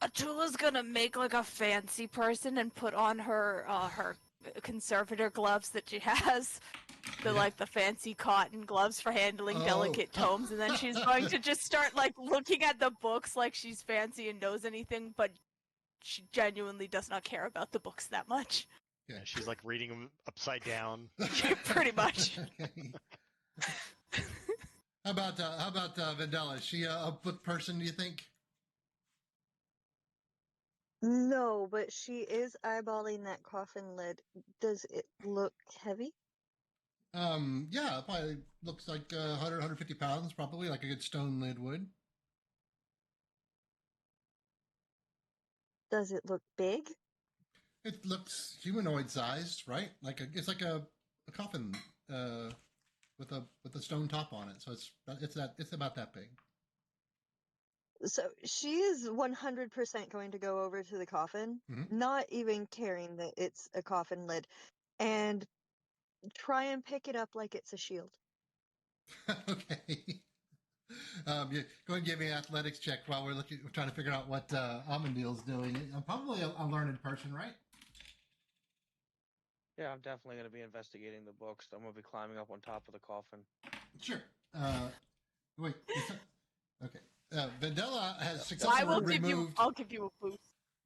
Atula's gonna make like a fancy person and put on her conservator gloves that she has. The fancy cotton gloves for handling delicate tomes, and then she's going to just start like looking at the books like she's fancy and knows anything, but she genuinely does not care about the books that much. Yeah, she's like reading them upside down. Pretty much. Okay. How about Vendela? Is she a book person, do you think? No, but she is eyeballing that coffin lid. Does it look heavy? Yeah, it probably looks like 100, 150 pounds, probably like a good stone lid would. Does it look big? It looks humanoid sized, right? It's like a coffin with a stone top on it. So it's about that big. So she is 100% going to go over to the coffin, not even caring that it's a coffin lid, and try and pick it up like it's a shield. Okay. Go ahead and give me an athletics check while we're trying to figure out what Amandiel's doing. I'm probably a learned person, right? Yeah, I'm definitely going to be investigating the books. I'm going to be climbing up on top of the coffin. Sure. Wait. Okay. Vendela has successfully removed... I'll give you a boost.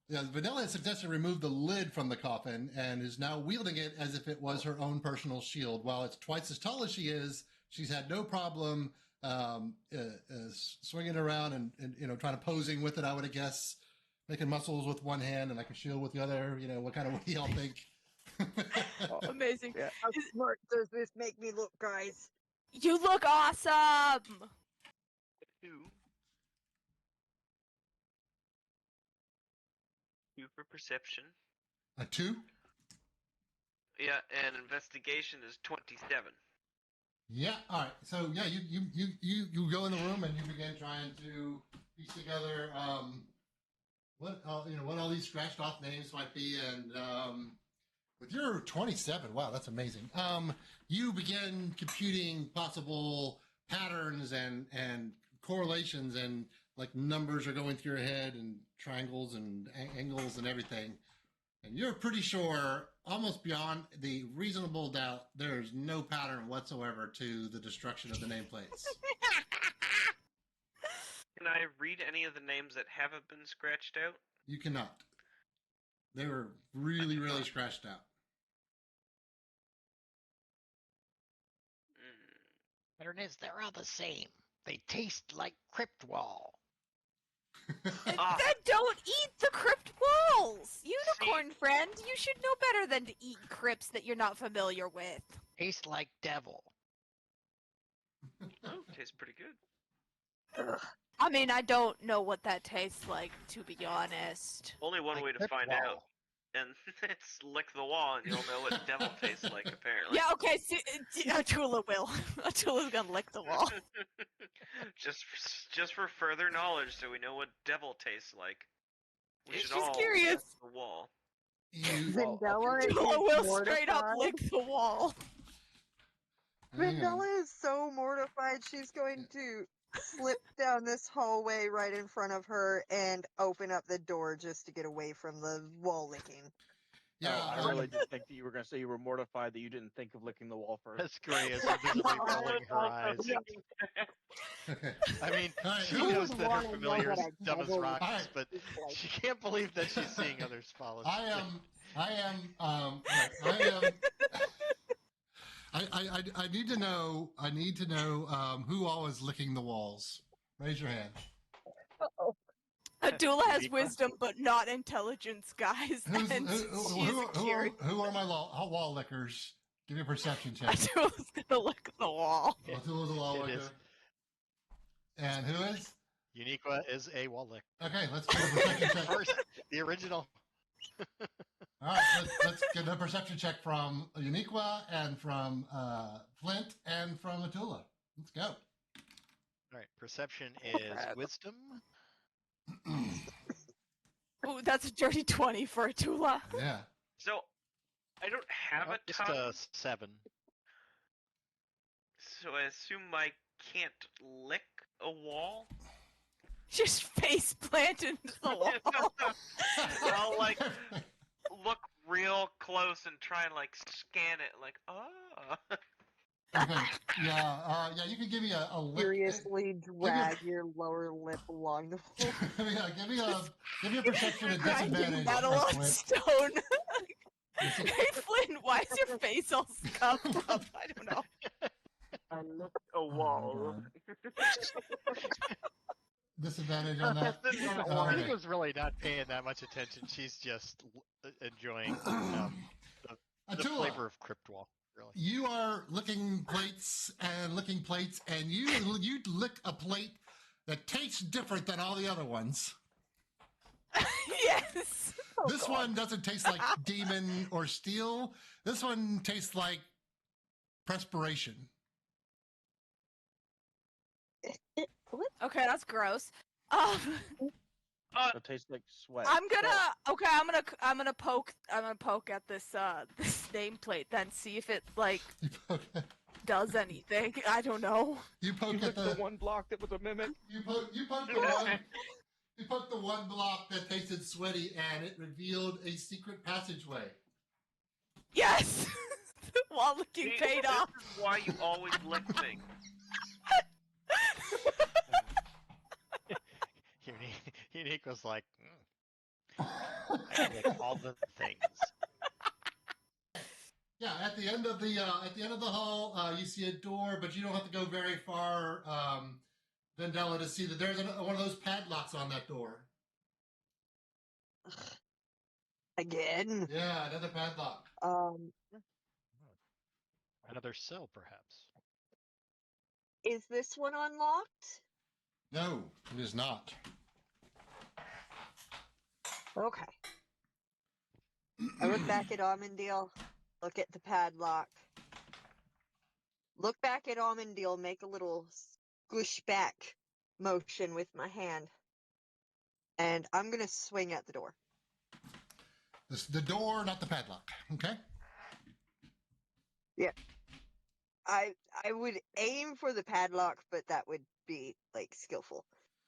Yeah, Vendela has successfully removed the lid from the coffin and is now wielding it as if it was her own personal shield. While it's twice as tall as she is, she's had no problem swinging around and trying to posing with it, I would guess. Making muscles with one hand and like a shield with the other. What do y'all think? Amazing. Yeah. How smart does this make me look, guys? You look awesome! 2 for perception. A 2? Yeah, and investigation is 27. Yeah, all right. So yeah, you go in the room and you begin trying to piece together what all these scratched off names might be, and with your 27, wow, that's amazing. You begin computing possible patterns and correlations, and like numbers are going through your head and triangles and angles and everything. And you're pretty sure, almost beyond the reasonable doubt, there's no pattern whatsoever to the destruction of the nameplates. Can I read any of the names that haven't been scratched out? You cannot. They were really, really scratched out. Pattern is they're all the same. They taste like crypt wall. Then don't eat the crypt walls! Unicorn friend, you should know better than to eat crypts that you're not familiar with. Tastes like devil. Oh, tastes pretty good. Ugh. I mean, I don't know what that tastes like, to be honest. Only one Like way to crypt find wall. out. And it's lick the wall and you'll know what devil tastes like, apparently. Yeah, okay, Atula will. Atula's gonna lick the wall. just for further knowledge, so we know what devil tastes like. We should She's all curious. lick the wall. Vendela Atula will is straight up mortified. lick the wall. Vendela is so mortified she's going to slip down this hallway right in front of her and open up the door just to get away from the wall licking. Yeah, I really did think that you were going to say you were mortified that you didn't think of licking the wall first. That's great. It's visibly rolling her eyes. Okay. I mean, Alright, she who knows that wanna her know familiar is what I dumb as double- rocks, Alright. but she can't believe that she's seeing others follow. I need to know who all is licking the walls. Raise your hand. Atula has wisdom, but not intelligence, guys. And Who are my wall lickers? Give me a perception check. Atula's gonna lick the wall. Atula's a wall It licker. is. And who is? Uniqua is a wall lick. Okay, let's get a perception check. First, the original. All right, let's get a perception check from Uniqua and from Flint and from Atula. Let's go. All right, perception is wisdom. Ooh, that's a dirty 20 for Atula. Yeah. So, I don't have a Just ton, a 7. so I assume I can't lick a wall? Just face planted into the wall. I'll like look real close and try and like scan it. Like, oh. Okay. Yeah. Yeah. You can give me a lick. Seriously, drag your lower lip along the wall. Yeah. Give me a perception at Grinding disadvantage. metal on Flint. stone. Yes, sir. Hey Flynn, why is your face all scuffed up? I don't know. I looked a wall. Disadvantage on that. Rennie was really not paying that much attention. She's just enjoying the Attila, flavor of Cryptwall. Really. you are licking plates, and you lick a plate that tastes different than all the other ones. Yes. This one doesn't taste like demon or steel. This one tastes like perspiration. What? Okay, that's gross. It tastes like sweat. I'm gonna poke at this this nameplate, then see if it like You poke, does anything. I don't know. you You poke at licked the the one block that was a mimic. you poke the one. You poked the one block that tasted sweaty, and it revealed a secret passageway. Yes. While looking See, paid this off. is why you always lick things. Unique was like, I lick all the things. Yeah, at the end of the hall, you see a door, but you don't have to go very far, Vendella, to see that there's one of those padlocks on that door. Again. Yeah, another padlock. Another cell, perhaps. Is this one unlocked? No, it is not. Okay. I look back at Almondale, look at the padlock. Look back at Almondale, make a little squish back motion with my hand. And I'm gonna swing at the door. This the door, not the padlock. Okay. Yeah. I would aim for the padlock, but that would be like skillful.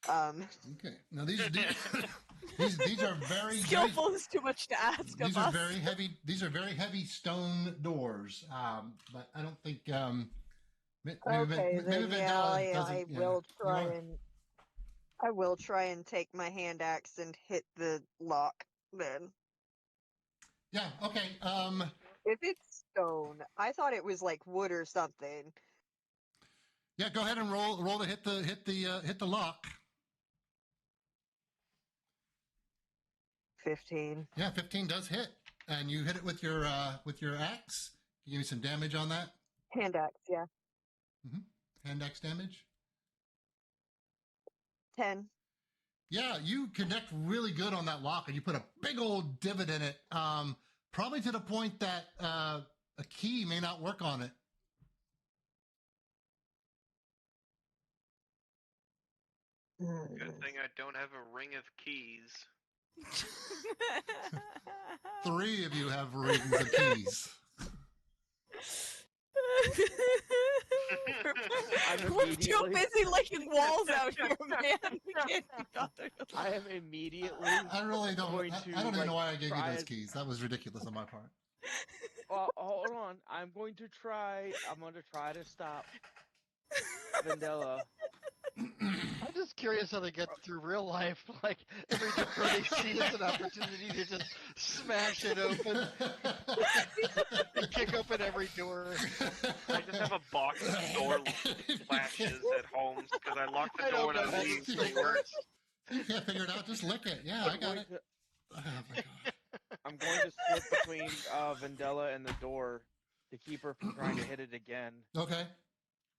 Okay. Now these are very Skillful is too much to ask These of are us. very heavy. These are very heavy stone doors. But I don't think. Okay, then I will try you know, and I will try and take my hand axe and hit the lock then. Yeah. Okay. If it's stone, I thought it was like wood or something. Yeah. Go ahead and roll to hit the lock. 15. Yeah, 15 does hit, and you hit it with your axe. Can you give me some damage on that? Hand axe, yeah. Hand axe damage. 10. Yeah, you connect really good on that lock, and you put a big old divot in it. Probably to the point that a key may not work on it. Good thing I don't have a ring of keys. 3 of you have rings of keys. We're too busy licking walls out here, man. We can't be bothered. I am immediately. I really don't. going I don't to, even know why I gave you try those and- keys. That was ridiculous on my part. Well, hold on. I'm going to try to stop Vendella. I'm just curious how they get through real life. Like, every door they see is an opportunity to just smash it open. They kick open every door. I just have a box of door latches at home because I lock the I door don't when know I'm how leaving this for thing work. works. You can't figure it out. Just lick it. Yeah, I got it. Oh my god. I'm going to slip between Vendella and the door to keep her from trying to hit it again, Okay.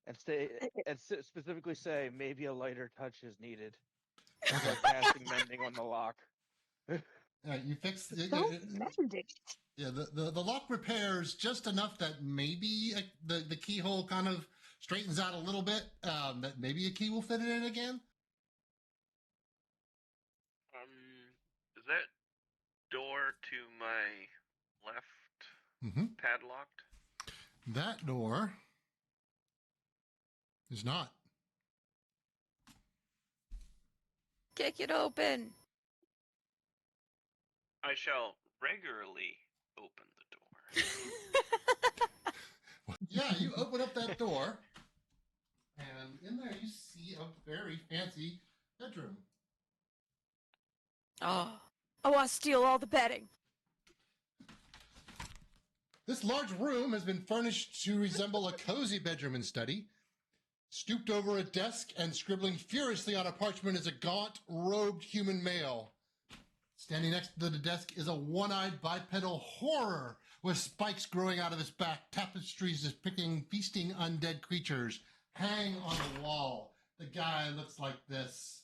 and specifically say maybe a lighter touch is needed. Okay. Like casting mending on the lock. You fix it. Don't mend it. Yeah, the lock repairs just enough that maybe the keyhole kind of straightens out a little bit. That maybe a key will fit it in again. Is that door to my left Mm-hmm. padlocked? That door is not. Kick it open. I shall regularly open the door. Yeah, you open up that door, and in there you see a very fancy bedroom. Oh. I want to steal all the bedding. This large room has been furnished to resemble a cozy bedroom and study. Stooped over a desk and scribbling furiously on a parchment is a gaunt, robed human male. Standing next to the desk is a one-eyed bipedal horror with spikes growing out of his back. Tapestries depicting feasting undead creatures hang on the wall. The guy looks like this.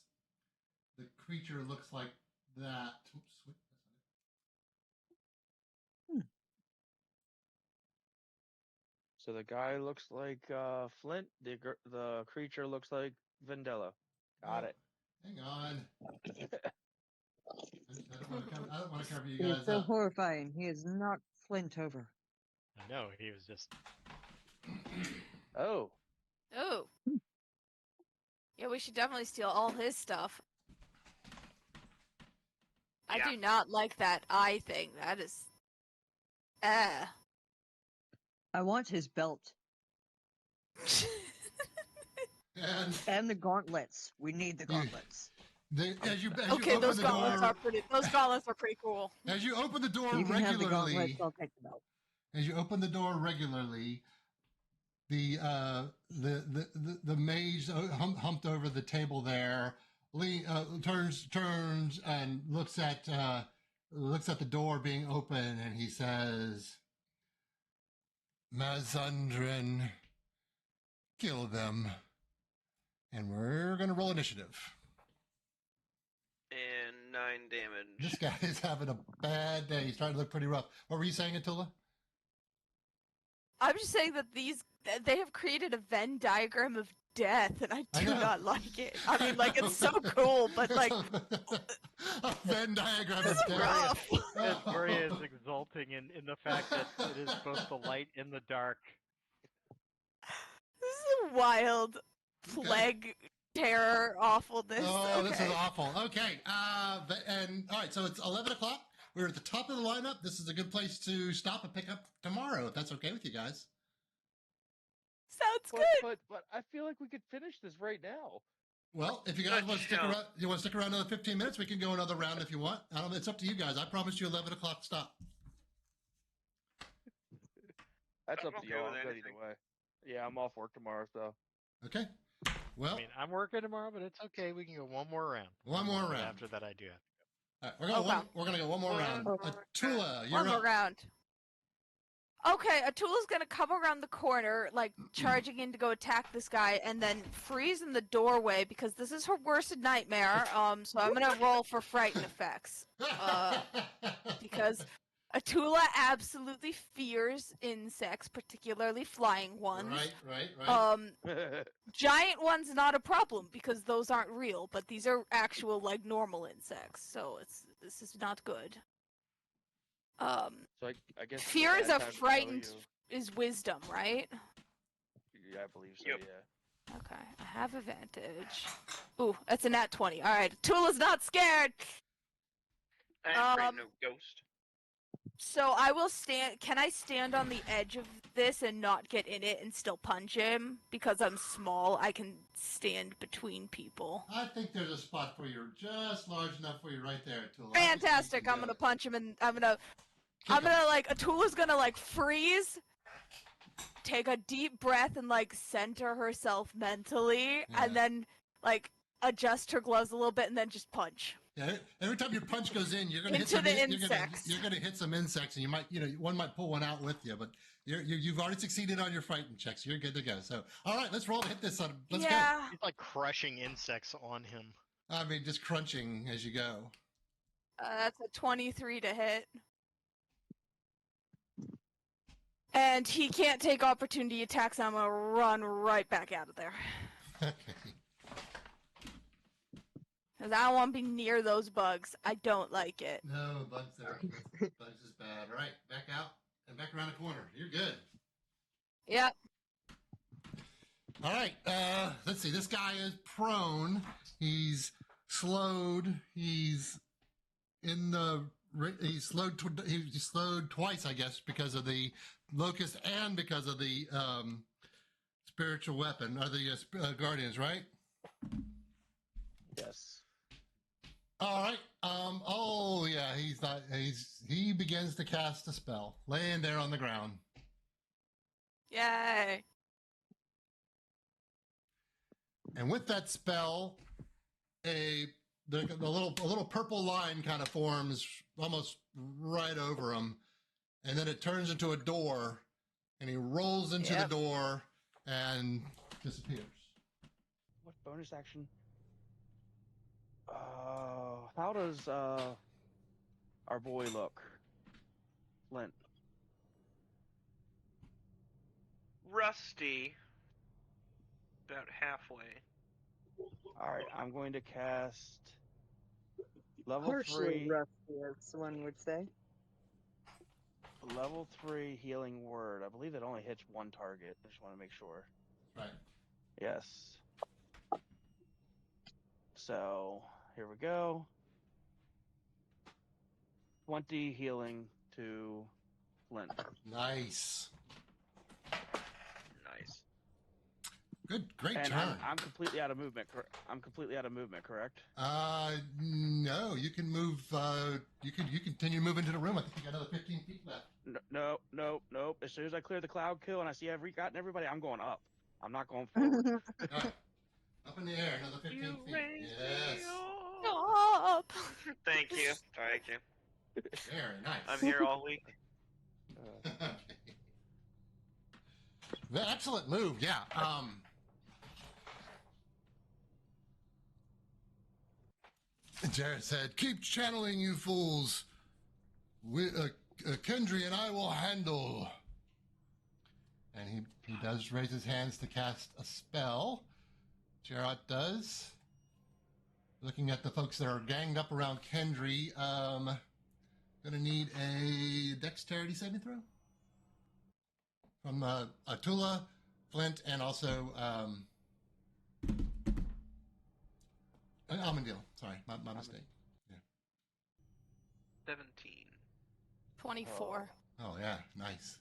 The creature looks like that. Oops, wait, So the guy looks like Flint. The creature looks like Vendella. Got it. hang on. I don't want to cover you He guys is so up. horrifying. He is not Flint over. I know, he was just... Oh. Oh. Yeah, we should definitely steal all his stuff. I Yeah. do not like that eye thing. That is... I want his belt And and the gauntlets. We need the gauntlets. as you Okay, open those the gauntlets door, are pretty. Those gauntlets are pretty cool. as you open the door You can have the gauntlets. regularly, I'll take the belt. as you open the door regularly, the mage humped over the table there, turns and looks at the door being open, and he says, "Mazundrin, kill them." And we're gonna roll initiative. And 9 damage. This guy is having a bad day. He's starting to look pretty rough. What were you saying, Attila? I'm just saying that they have created a Venn diagram of death, and I do know. not like it. I mean, like, it's so cool, but like, a Venn diagram is it's dead. rough. Historia is exulting in the fact that it is both the light and the dark. This is a wild plague, terror, awfulness. Oh, okay. this is awful. Okay, and all right, so it's 11 o'clock. We're at the top of the lineup. This is a good place to stop and pick up tomorrow, if that's okay with you guys. Sounds good. But I feel like we could finish this right now. Well, if you guys want to stick around, another 15 minutes, we can go another round if you want. I don't know, it's up to you guys. I promised you 11 o'clock stop. That's I'm up to okay y'all. with I'm good anything. either way. Yeah, I'm off work tomorrow, so. Okay. Well, I mean, I'm working tomorrow, but it's okay. We can go one more round. One more But round. After that, I do have to go. all right, we're gonna go one more round. Attila, you're One more up. round. Okay, Atula's gonna come around the corner, like charging in to go attack this guy, and then freeze in the doorway because this is her worst nightmare. So I'm gonna roll for frighten effects. Because Atula absolutely fears insects, particularly flying ones. Right. Giant ones not a problem because those aren't real, but these are actual like normal insects, so this is not good. So I guess Fear is bad a time to tell frightened you. is wisdom, right? Yeah, I believe so. Yep. Yeah. Okay, I have advantage. Ooh, that's a nat 20. All right, Tula's not scared. I'm afraid no ghost. So I will stand. Can I stand on the edge of this and not get in it and still punch him? Because I'm small, I can stand between people. I think there's a spot for you, just large enough for you right there, Attila. Fantastic! I'm gonna punch him, and I'm gonna like Atula's gonna like freeze, take a deep breath, and like center herself mentally, and then like adjust her gloves a little bit, and then just punch. Yeah, every time your punch goes in, you're gonna hit Into some the insects. You're gonna hit some insects, and you might, one might pull one out with you. But you've already succeeded on your frightened check, so you're good to go. So, all right, let's roll to hit this one. Let's go. He's like crushing insects on him. I mean, just crunching as you go. That's a 23 to hit. And he can't take opportunity attacks. I'm gonna run right back out of there. Okay. Because I don't want to be near those bugs. I don't like it. No, bugs there. Bugs is bad. All right, back out and back around the corner. You're good. Yep. All right, let's see. This guy is prone. He's slowed. He's in the he's slowed twice, I guess, because of the locust and because of the spiritual weapon or the guardians, right? Yes. All right. Oh yeah, he's not. He begins to cast a spell, laying there on the ground. Yay! And with that spell, the little purple line kind of forms almost right over him, and then it turns into a door, and he rolls into the door and disappears. What bonus action? How does our boy look? Flint. Rusty. About halfway. Alright, I'm going to cast level Partially 3. rusty, as one would say. Level 3 healing word. I believe it only hits one target. I just want to make sure. Right. Yes. So, here we go. 20 healing to Flint. Nice. Nice. Good, great And turn. I'm completely out of movement. I'm completely out of movement, correct? No, you can move. You continue moving to the room. I think you got another 15 feet left. No. As soon as I clear the cloud kill and I see I've gotten everybody, I'm going up. I'm not going forward. All right. Up in the air, another 15 You feet. raise Yes. me up. Stop! Thank you. Thank you. Very nice. I'm here all week. Excellent move. Yeah. Jared said, "Keep channeling, you fools. Kendry and I will handle." And he does raise his hands to cast a spell. Jarrett does. Looking at the folks that are ganged up around Kendry, gonna need a dexterity saving throw from Atula, Flint, and also Almondale. Sorry, my mistake. Yeah. 17. 24. Oh yeah, nice.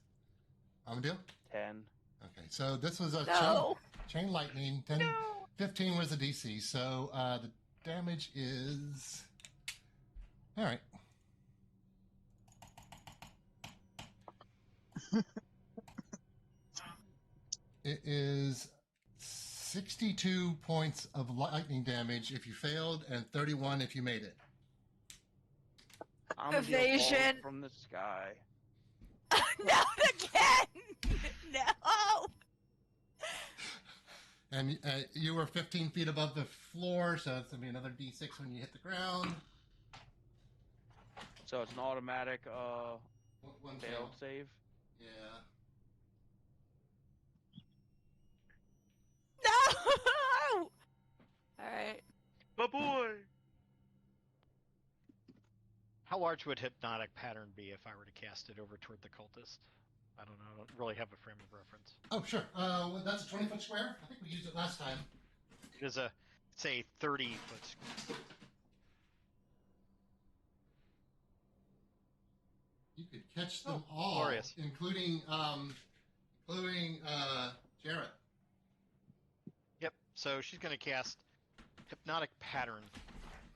Almondale? 10. Okay, so this was a No. chain lightning. 15 was the DC, so the damage is... All right. It is 62 points of lightning damage if you failed, and 31 if you made it. I'm gonna be a ball Evasion. from the sky. Not again! No! And you were 15 feet above the floor, so it's going to be another D6 when you hit the ground. So it's an automatic One failed save. Yeah. No! Alright. My boy! How large would hypnotic pattern be if I were to cast it over toward the cultist? I don't know. I don't really have a frame of reference. Oh, sure. Well, that's a 20-foot square. I think we used it last time. It is a, say, 30-foot square. You could catch them all, glorious. including Jarrett. Yep. So she's going to cast hypnotic pattern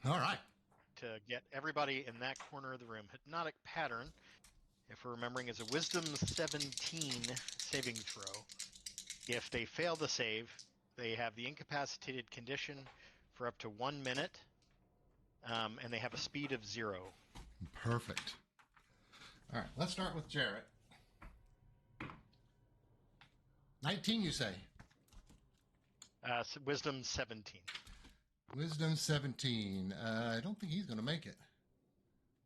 All right. to get everybody in that corner of the room. Hypnotic pattern, if we're remembering, is a Wisdom 17 saving throw. If they fail the save, they have the incapacitated condition for up to 1 minute, and they have a speed of 0. Perfect. All right, let's start with Jarrett. 19, you say? Wisdom 17. Wisdom 17. I don't think he's going to make it.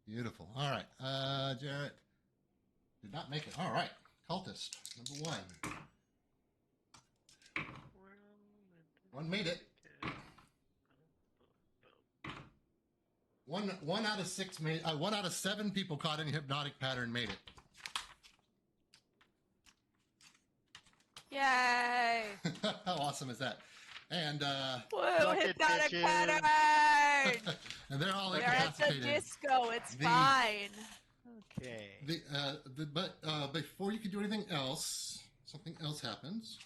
Beautiful. All right. Jarrett did not make it. All right. Cultist, number 1. One made it. One out of 6 made. 1 out of 7 people caught in hypnotic pattern made it. Yay! How awesome is that? And Woo, Suck it, hypnotic bitches. pattern! and they're all They're at the incapacitated. disco. It's The- fine. Okay. But before you can do anything else, something else happens.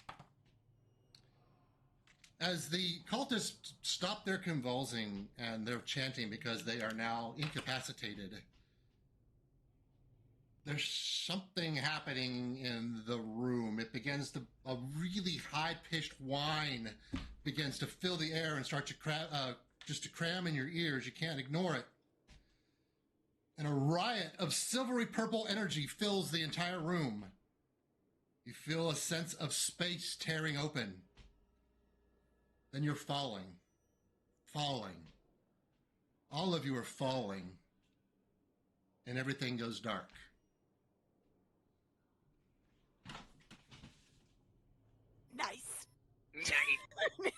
As the cultists stop their convulsing and their chanting because they are now incapacitated, there's something happening in the room. It begins to, a really high-pitched whine begins to fill the air and start to cram in your ears. You can't ignore it. And a riot of silvery purple energy fills the entire room. You feel a sense of space tearing open. Then you're falling. All of you are falling. And everything goes dark. Nice. Nice.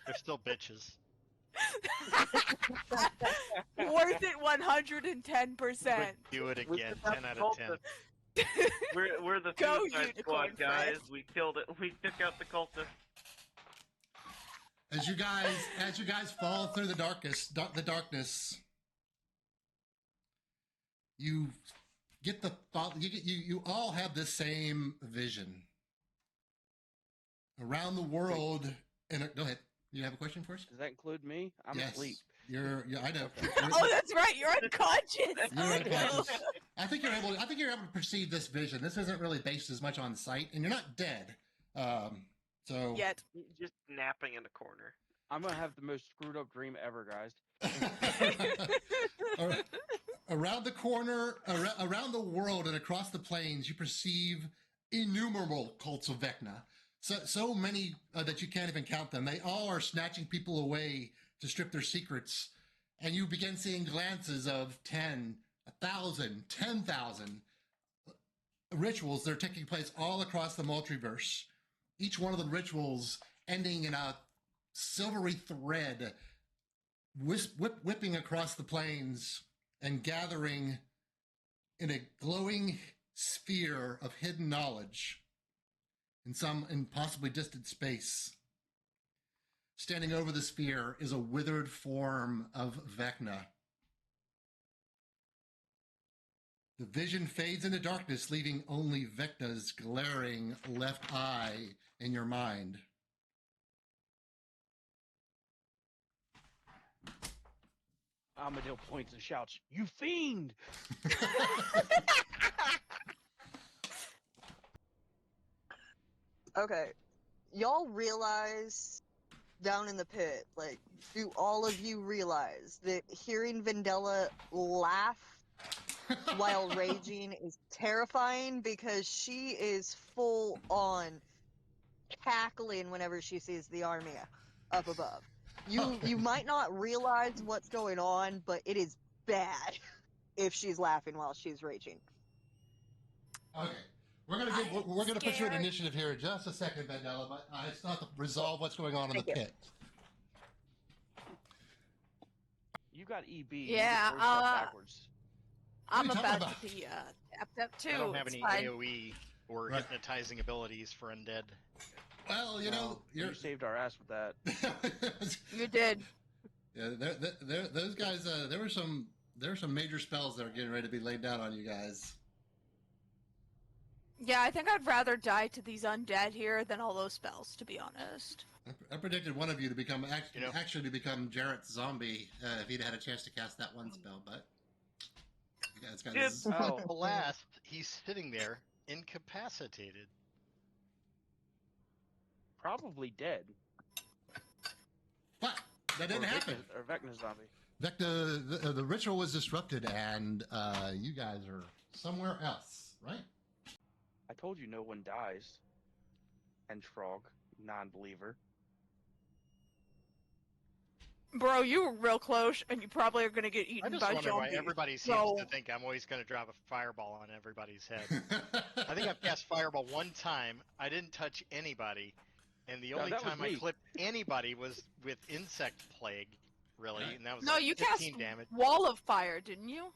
They're still bitches. Worth it 110%. Would do it We again. took out 10 out the of 10. cultists. We're the Go, Suicide Squad Unicorn guys. Fred. We killed it. We took out the cultists. As you guys fall through the darkness, you get you all have the same vision around the world. And go ahead. You have a question for us? Does that include me? I'm yes. asleep. I know. Oh, that's right. You're unconscious. You're Oh, unconscious. no. I think you're able to perceive this vision. This isn't really based as much on sight, and you're not dead. So Yet. Just napping in a corner. I'm gonna have the most screwed up dream ever, guys. around the corner, around the world, and across the plains, you perceive innumerable cults of Vecna. So many that you can't even count them. They all are snatching people away to strip their secrets. And you begin seeing glances of 10, 1,000, 10,000 rituals that are taking place all across the multiverse. Each one of the rituals ending in a silvery thread whipping across the plains and gathering in a glowing sphere of hidden knowledge in possibly distant space. Standing over the sphere is a withered form of Vecna. The vision fades into darkness, leaving only Vecna's glaring left eye in your mind. Amadil points and shouts, "You fiend!" Okay. Y'all realize down in the pit, like, do all of you realize that hearing Vendella laugh while raging is terrifying because she is full on cackling whenever she sees the army up above. You might not realize what's going on, but it is bad if she's laughing while she's raging. Okay. We're gonna put you in initiative here in just a second, Vandella, but I still have to resolve what's going on in the pit. You got EB. Yeah, you throw stuff backwards. I'm What are you about talking to be tapped up too. I don't have It's any fine. AoE or Right. hypnotizing abilities for undead. Well, you know, You saved our ass with that. You did. Yeah, those guys. There were some major spells that are getting ready to be laid down on you guys. Yeah, I think I'd rather die to these undead here than all those spells, to be honest. I predicted one of you to become You know? actually to become Jarrett's zombie if he'd had a chance to cast that one spell, but you guys got Dude. Oh, Alas, he's sitting there incapacitated. probably dead. But that didn't happen. Or Vecna zombie. Vecna, the ritual was disrupted, and you guys are somewhere else, right? I told you no one dies. And Frog, non-believer. Bro, you were real close, and you probably are gonna get I eaten just by wonder why zombies. everybody seems So- to think I'm always going to drop a fireball on everybody's head. I think I've cast fireball one time. I didn't touch anybody, and the No, only that was time I me. clipped anybody was with insect plague, really, and that was No, like you 15 cast damage. Wall of Fire, didn't you?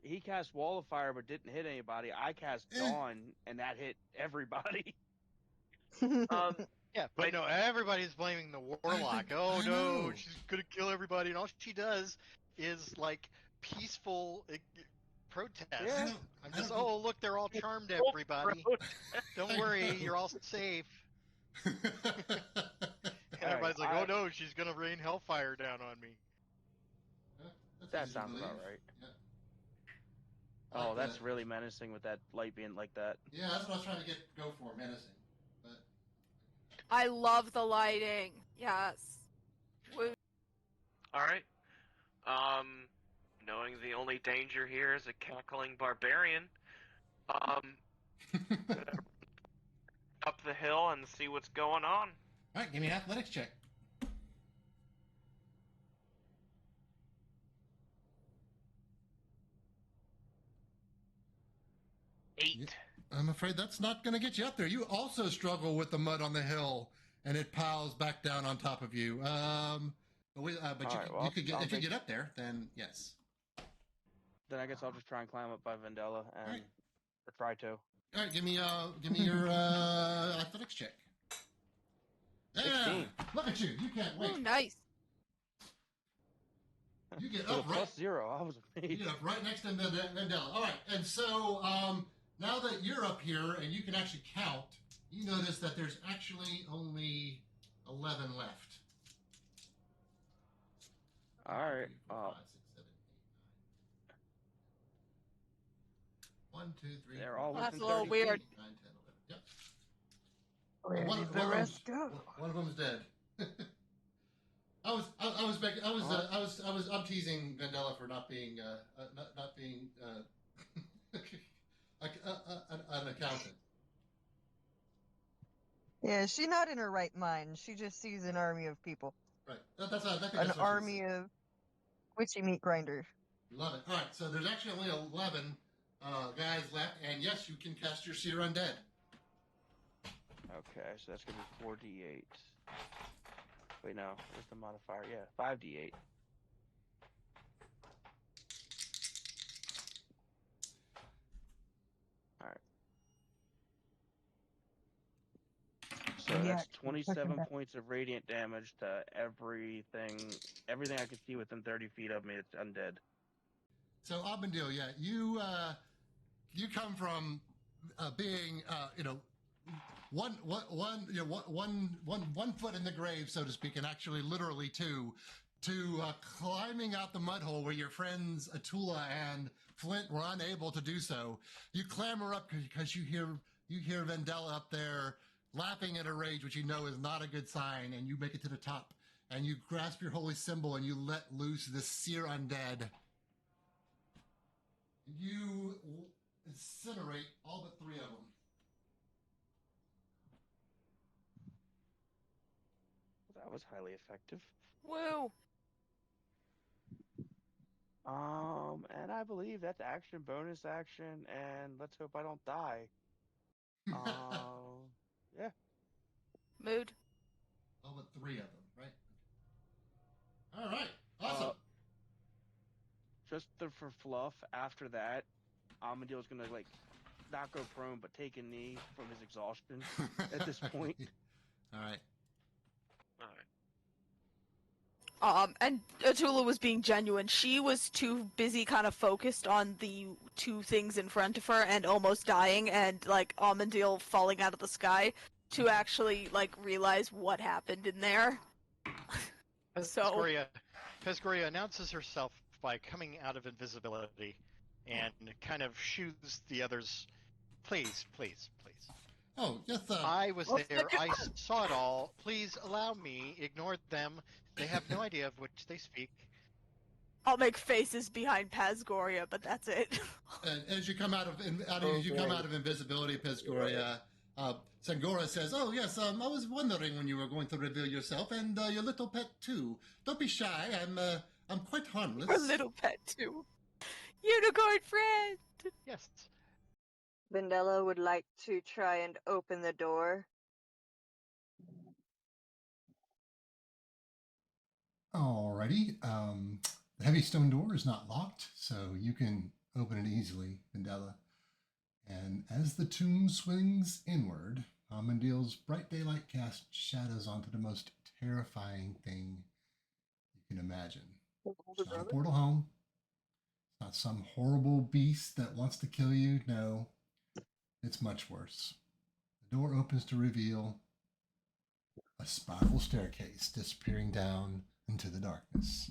He cast Wall of Fire but didn't hit anybody. I cast Dawn and that hit everybody. Yeah, but no, everybody's blaming the warlock. Oh I no, know. she's gonna kill everybody, and all she does is like peaceful protest. Yeah. I'm I just, don't think- oh look, they're all charmed, everybody. Don't I worry, know. you're all safe. And everybody's like, I- oh no, she's gonna rain hellfire down on me. That easy to sounds about believe. right. Yeah. Oh, Like that's that. really menacing with that light being like that. Yeah, that's what I was trying to go for, menacing. But I love the lighting. Yes. Woo. All right. Knowing the only danger here is a cackling barbarian, up the hill and see what's going on. all right, give me an athletics check. Eight. I'm afraid that's not going to get you up there. You also struggle with the mud on the hill, and it piles back down on top of you. But you could get up there, then yes. Then I guess I'll just try and climb up by Vendella and or try to. All right, give me your athletics check. Yeah, 16. look at you. You can't wait. Ooh, nice. You get So up right. +0. I was You amazed. get up right next to Mandela. All right, and so now that you're up here and you can actually count, you notice that there's actually only 11 left. All right. 3, 4, 5, 6, 7, 8, 9. 1, 2, 3. They're all That's within a little 30 weird. feet. 9, 10, 11. Yep. Where One did of the rest them's- go? One of them's dead. I'm teasing Vandella for not being an accountant. Yeah, she's not in her right mind. She just sees an army of people. Right. That's what An she army said. of witchy meat grinders. Love it. All right, so there's actually only 11 guys left, and yes, you can cast your Seer Undead. Okay, so that's gonna be 4d8. Wait, no, where's the modifier? Yeah, 5d8. All right. So Yeah, that's keep 27 pushing back. points of radiant damage to everything I can see within 30 feet of me. It's undead. So Abendil, yeah, you come from being one foot in the grave, so to speak, and actually literally two, to climbing out the mud hole where your friends Atula and Flint were unable to do so. You clamber up because you hear Vendella up there laughing at a rage, which you know is not a good sign, and you make it to the top, and you grasp your holy symbol and you let loose this Seer Undead. You incinerate all but 3 of them. That was highly effective. Woo. And I believe that's action, bonus action, and let's hope I don't die. Yeah. Mood. All but 3 of them, right? All right, awesome. Just for fluff, after that, Amadil's gonna not go prone, but take a knee from his exhaustion at this point. All right. And Atula was being genuine. She was too busy kind of focused on the 2 things in front of her and almost dying and Amandil falling out of the sky to actually realize what happened in there. So Pescoria announces herself by coming out of invisibility and kind of shoos the others. Please. Oh, yes, I was there. I saw it all. Please allow me. Ignore them. They have no idea of which they speak. I'll make faces behind Pasgoria, but that's it. And as you come out of invisibility, Pescoria, Sangora says, "Oh yes, I was wondering when you were going to reveal yourself, and your little pet too. Don't be shy. I'm quite harmless." Her little pet too. Unicorn friend. Yes. Vendella would like to try and open the door. Alrighty. The heavy stone door is not locked, so you can open it easily, Vendella. And as the tomb swings inward, Amandil's bright daylight casts shadows onto the most terrifying thing you can imagine. It's not a portal home. It's not some horrible beast that wants to kill you. No, it's much worse. The door opens to reveal a spiral staircase disappearing down into the darkness.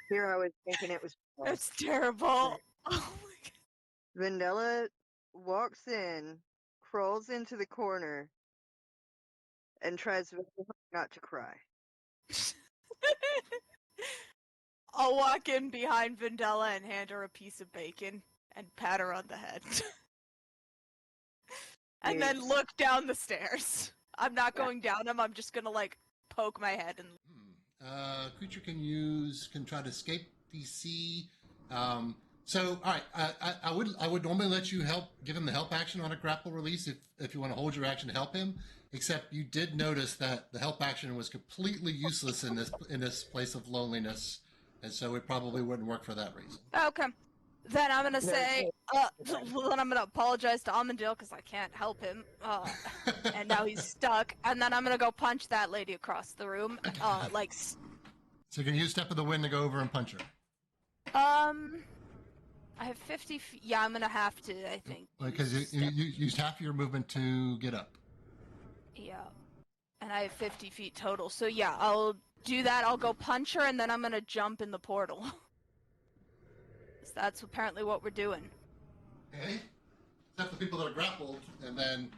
Here I was thinking it was. That's terrible. Oh my god. Vendella walks in, crawls into the corner, and tries very hard not to cry. I'll walk in behind Vendella and hand her a piece of bacon and pat her on the head. And then look down the stairs. I'm not going down them, I'm just gonna like poke my head and Creature can try to escape DC. So all right, I would normally let you give him the help action on a grapple release if you want to hold your action to help him. Except you did notice that the help action was completely useless in this place of loneliness, and so it probably wouldn't work for that reason. Okay. Then I'm gonna say, then I'm gonna apologize to Amandil because I can't help him, and now he's stuck. And then I'm gonna go punch that lady across the room, like. So you're gonna use Step of the Wind to go over and punch her. I have 50 feet. Yeah, I'm gonna have to. I think. Because you used half of your movement to get up. Yeah, and I have 50 feet total. So yeah, I'll do that. I'll go punch her, and then I'm gonna jump in the portal. So that's apparently what we're doing. Okay. Except the people that are grappled, and then,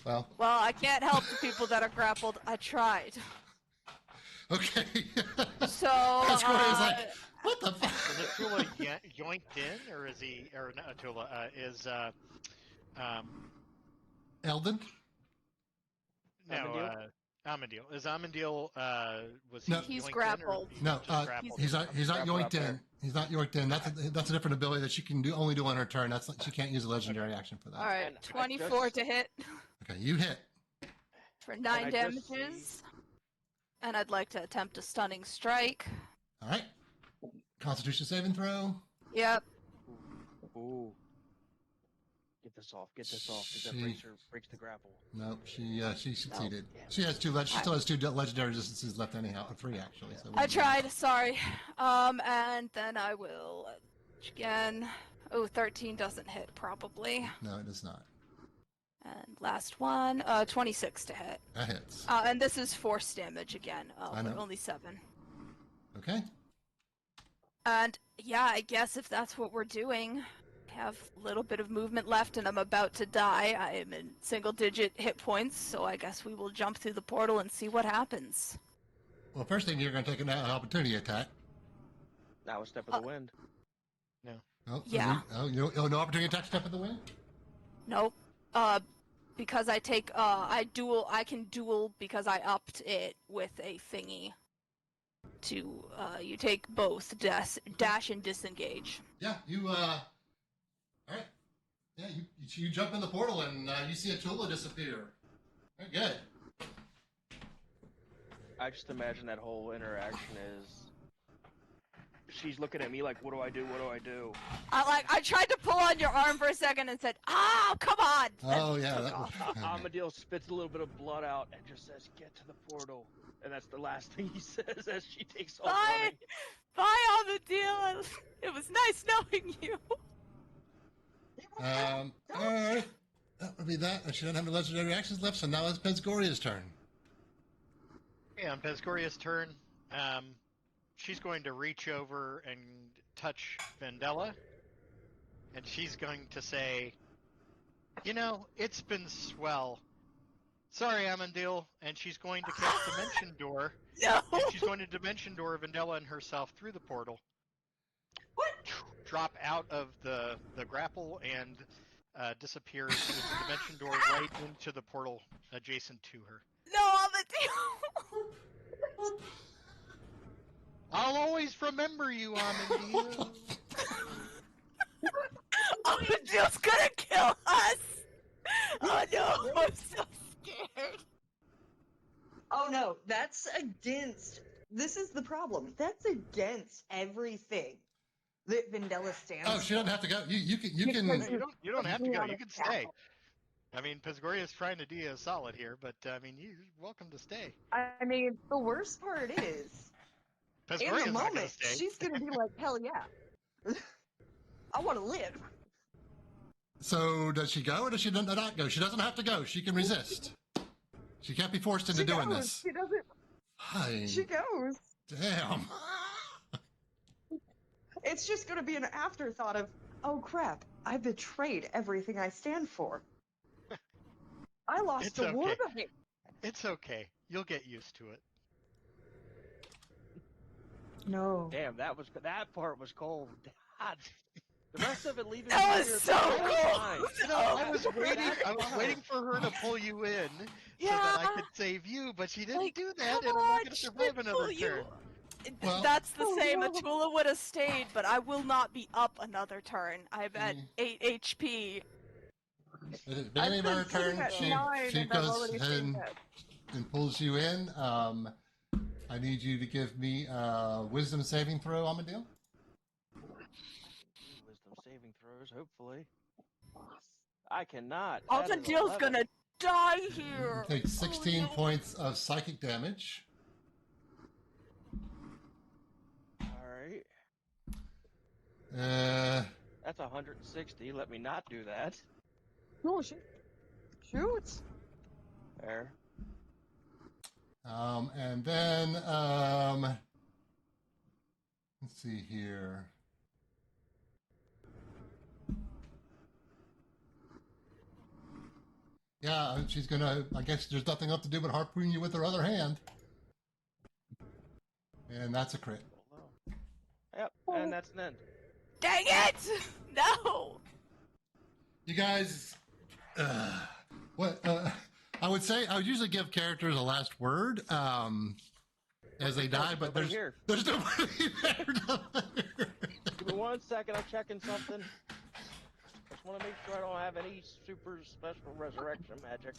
well. Well, I can't help the people that are grappled. I tried. Okay. So. Pasquale is like, what the fuck? Is Atula yoinked in, or is he, or not Atula, is, Eldon? No, Amandil. Is Amandil, was he No. He's yoinked grappled. in, or No, grappled? he's not Grappled yoinked up there. in. He's not yoinked in. That's a different ability that she can only do on her turn. She can't use a legendary action for that. All right, And I 24 just- to hit Okay, you hit. for 9 I just damages. And I'd like to attempt a stunning strike. All right. Constitution saving throw. Yep. Ooh. Get this off. Get this off. Because that She- breaks the grapple. Nope, she succeeded. damn it. She has she still has 2 legendary distances left anyhow, or 3 actually. So I tried, sorry. And then I will again. Oh, 13 doesn't hit probably. No, it does not. And last one, 26 to hit. That hits. And this is force damage again. I know. Only 7. Okay. And yeah, I guess if that's what we're doing, I have a little bit of movement left and I'm about to die. I am in single-digit hit points, so I guess we will jump through the portal and see what happens. Well, first thing you're going to take an opportunity attack. Now a Step of the Wind. Oh, Yeah. No opportunity attack. Step of the Wind. Nope. Because I take I can duel because I upped it with a thingy. To you take both dash and disengage. Yeah, you all right. Yeah, you jump in the portal and you see Atula disappear. Very good. I just imagine that whole interaction is she's looking at me like, what do I do? What do I do? I tried to pull on your arm for a second and said, "Ah, come on!" Oh yeah, that was. Amadil spits a little bit of blood out and just says, "Get to the portal." And that's the last thing he says as she takes off Bye, running. bye, Amadil. It was nice knowing you. All right. That would be that. And she doesn't have any legendary actions left, so now it's Pesgoria's turn. Yeah, on Pesgoria's turn, she's going to reach over and touch Vendella, and she's going to say, "You know, it's been swell. Sorry, Amandil," and she's going to cast Dimension Door. No. And she's going to Dimension Door Vendella and herself through the portal. What? Drop out of the grapple and disappear with the Dimension Door right into the portal adjacent to her. No, Amadil. I'll always remember you, Amandil. Amadil's gonna kill us. Oh no, I'm so scared. Oh no, that's against this is the problem. That's against everything that Vendella stands for. Oh, she doesn't have to go. You can. Because You don't have to go. You can stay. battle. I mean, Pesgoria's trying to do you a solid here, but I mean, you're welcome to stay. I mean, the worst part is, in the Pesgoria's not gonna moment, stay. she's gonna be like, hell yeah. I want to live. So does she go or does she not go? She doesn't have to go. She can resist. She can't be forced into She doing goes. this. She doesn't. Hi. She goes. Damn. It's just gonna be an afterthought of, oh crap, I betrayed everything I stand for. I lost It's the war okay. fight. It's okay. You'll get used to it. No. Damn, that part was cold. God. The rest of it leaving That me was here, so that was cool. fine. You know, I was waiting for her to pull you in so that I could save you, but she didn't Like, do that, come and I'm on, not gonna she survive didn't another pull you. turn. Well- That's the Oh, same. no. Atula would have stayed, but I will not be up another turn. I'm at 8 HP. At the beginning of her turn, she goes ahead and pulls you in. I need you to give me a wisdom saving throw, Amadil. Wisdom saving throws, hopefully. I cannot. Alvendale's gonna die here. Take 16 no. points of psychic damage. Alright. That's 160. Let me not do that. No, shoot. There. And then, let's see here. Yeah, she's gonna, I guess there's nothing left to do but harpoon you with her other hand. And that's a crit. Yep, and that's an end. Dang it! No. You guys, I would say, I would usually give characters a last word, as they die, but Nobody here. there's nobody there. Give me 1 second, I'm checking something. Just want to make sure I don't have any super special resurrection magic.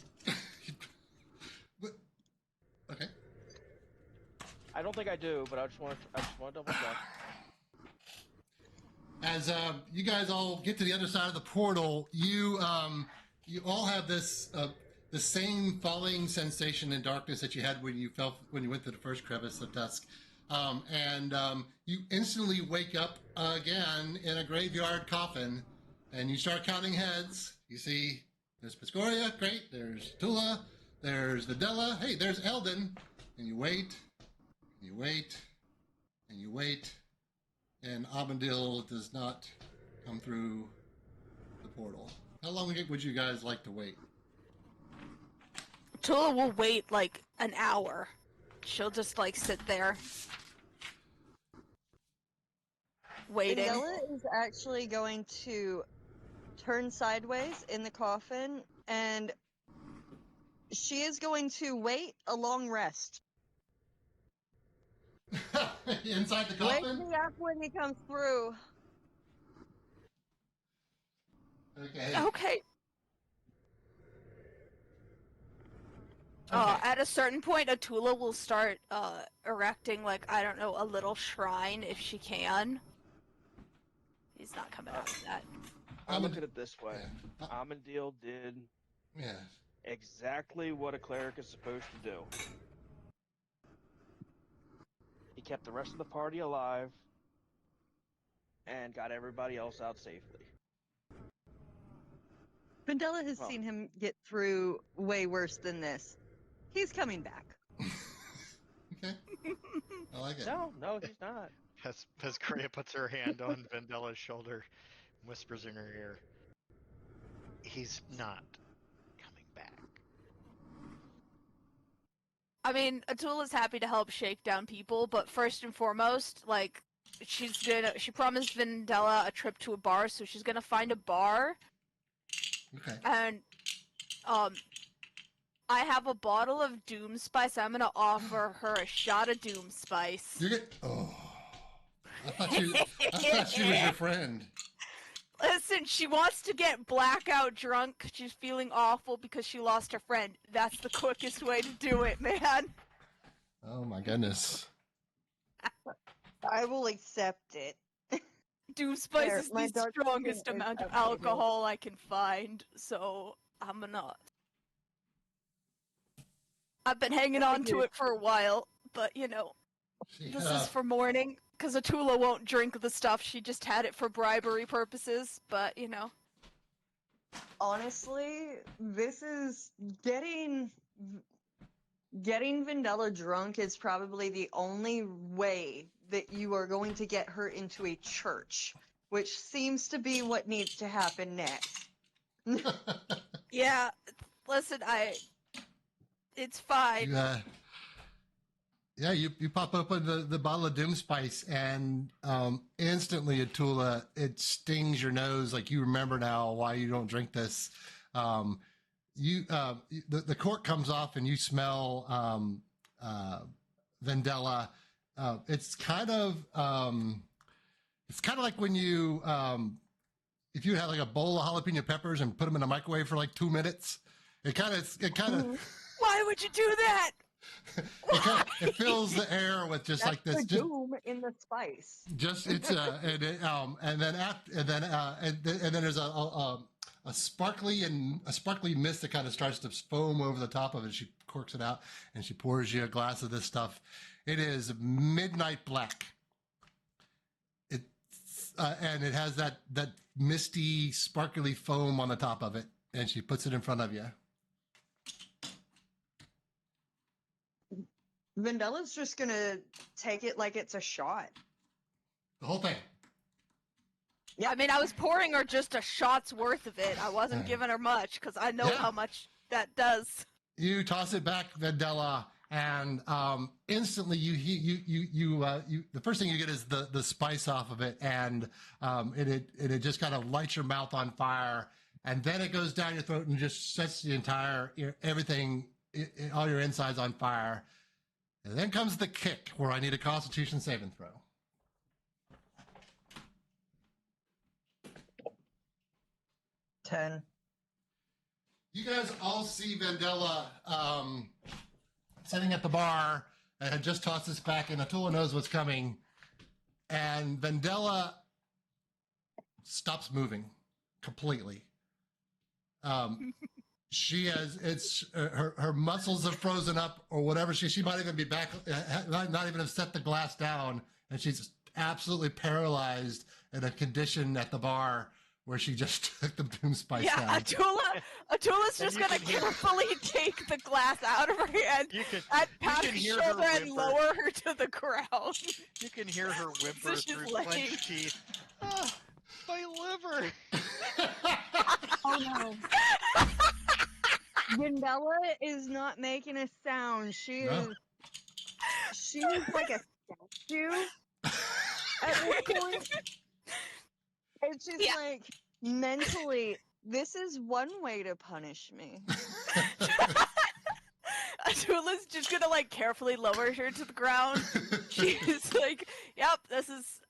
Okay. I don't think I do, but I just want to double check. As you guys all get to the other side of the portal, you all have this the same falling sensation in darkness that you had when you went to the first crevice of dusk, and you instantly wake up again in a graveyard coffin, and you start counting heads. You see, there's Piscoria, great. There's Tula, there's Videla. Hey, there's Eldon, and you wait, and you wait, and you wait. And Abendil does not come through the portal. How long would you guys like to wait? Tula will wait like an hour. She'll just like sit there. Waiting. Vendella is actually going to turn sideways in the coffin, and she is going to wait a long rest. Inside the Wake coffin? me up when he comes through. Okay. Okay. At a certain point, Atula will start erecting, like, I don't know, a little shrine if she can. He's not coming out of that. I look at it this way. Yeah. Amandil did Yeah. exactly what a cleric is supposed to do. He kept the rest of the party alive and got everybody else out safely. Vendella has Well. seen him get through way worse than this. He's coming back. Okay. I like it. No, he's not. Pesgria puts her hand on Vendella's shoulder, whispers in her ear, "He's not coming back." I mean, Atula's happy to help shake down people, but first and foremost, like, she promised Vendella a trip to a bar, so she's gonna find a bar. Okay. And, I have a bottle of Doom Spice. I'm gonna offer her a shot of Doom Spice. You're good. Oh. I thought she was your friend. Listen, she wants to get blackout drunk. She's feeling awful because she lost her friend. That's the quickest way to do it, man. Oh my goodness. I will accept it. Doom Spice There, is my the dark strongest vision is amount of updated. alcohol I can find, so I'm gonna. I've been hanging on to it for a while, but you know, this is for morning, because Atula won't drink the stuff, she just had it for bribery purposes, but you know. Honestly, this is getting Vendella drunk is probably the only way that you are going to get her into a church, which seems to be what needs to happen next. Yeah, listen, it's fine. Yeah, you pop open the bottle of Doom Spice, and instantly, Atula, it stings your nose. Like, you remember now why you don't drink this. The cork comes off, and you smell Vendella. It's kind of like when you if you had like a bowl of jalapeno peppers and put them in a microwave for like 2 minutes. It kind of. Why would you do that? It fills the air with just That's like this. the doom in the spice. Just it's and then there's a sparkly mist that kind of starts to foam over the top of it. She corks it out and she pours you a glass of this stuff. It is midnight black. It's and it has that misty, sparkly foam on the top of it, and she puts it in front of you. Vendella's just gonna take it like it's a shot. The whole thing. Yeah, I mean, I was pouring her just a shot's worth of it. I wasn't giving her much because I know how much that does. You toss it back, Vendella, and instantly the first thing you get is the spice off of it, and it just kind of lights your mouth on fire, and then it goes down your throat and just sets the entire everything, all your insides on fire. And then comes the kick, where I need a Constitution saving throw. Ten. You guys all see Vendella sitting at the bar and had just tossed this back, and Atula knows what's coming. And Vendella stops moving completely. She has her muscles have frozen up, or whatever. She might even be back, not even have set the glass down, and she's absolutely paralyzed in a condition at the bar where she just took the Doom Spice down. Atula's just gonna carefully take the glass out of her hand, pat her shoulder, and lower her to the ground. You can hear her whimper through clenched teeth. Oh, my liver! Oh no. Vendella is not making a sound. She is like a statue at this point. And she's like, mentally, this is one way to punish me. Atula's just gonna like carefully lower her to the ground. She's like, "Yep, this is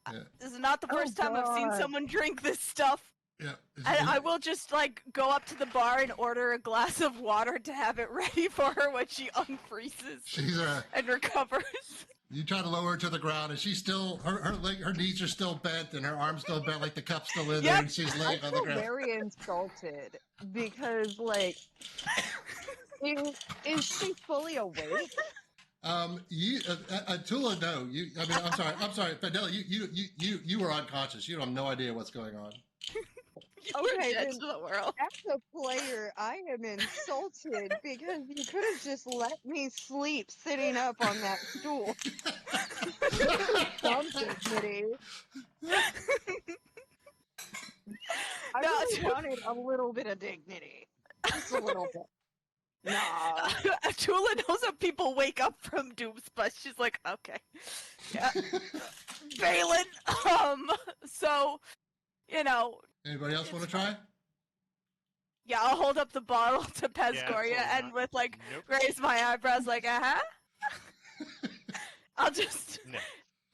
not the first time I've seen someone drink this stuff." Yeah. And I will just like go up to the bar and order a glass of water to have it ready for her when she unfreezes and recovers. You try to lower her to the ground, and she's still her knees are still bent, and her arms still bent, like the cup's still in there, and she's laying on the ground. I'm very insulted because, like, is she fully awake? Atula, no. I'm sorry, Vendella. You were unconscious. You have no idea what's going on. Okay, then, the world. As a player, I am insulted because you could have just let me sleep sitting up on that stool. Some dignity. I really wanted a little bit of dignity. Just a little bit. Nah. Atula knows how people wake up from Doom Spice. She's like, okay. Yeah. Balin, so, you know. Anybody else want to try? Yeah, I'll hold up the bottle to Pescoria and with like raise my eyebrows like, I'll just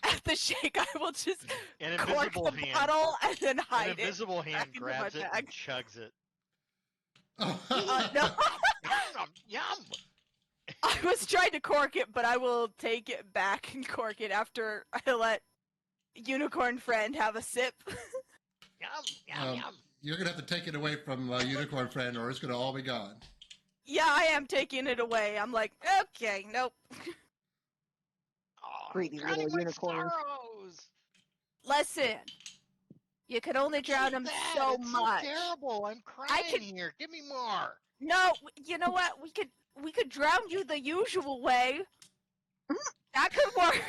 at the shake I will just cork the bottle and then hide it. An invisible hand grabs it and chugs it. No. Yum! I was trying to cork it, but I will take it back and cork it after I let Unicorn Friend have a sip. Yum, yum, yum. You're gonna have to take it away from Unicorn Friend, or it's gonna all be gone. Yeah, I am taking it away. I'm like, okay, nope. Oh, Greedy I'm drowning little my unicorn. sorrows. Listen, you can only drown them That, so it's much. so terrible. I'm crying here. Give me more. No, you know what? We could drown you the usual way. That could work.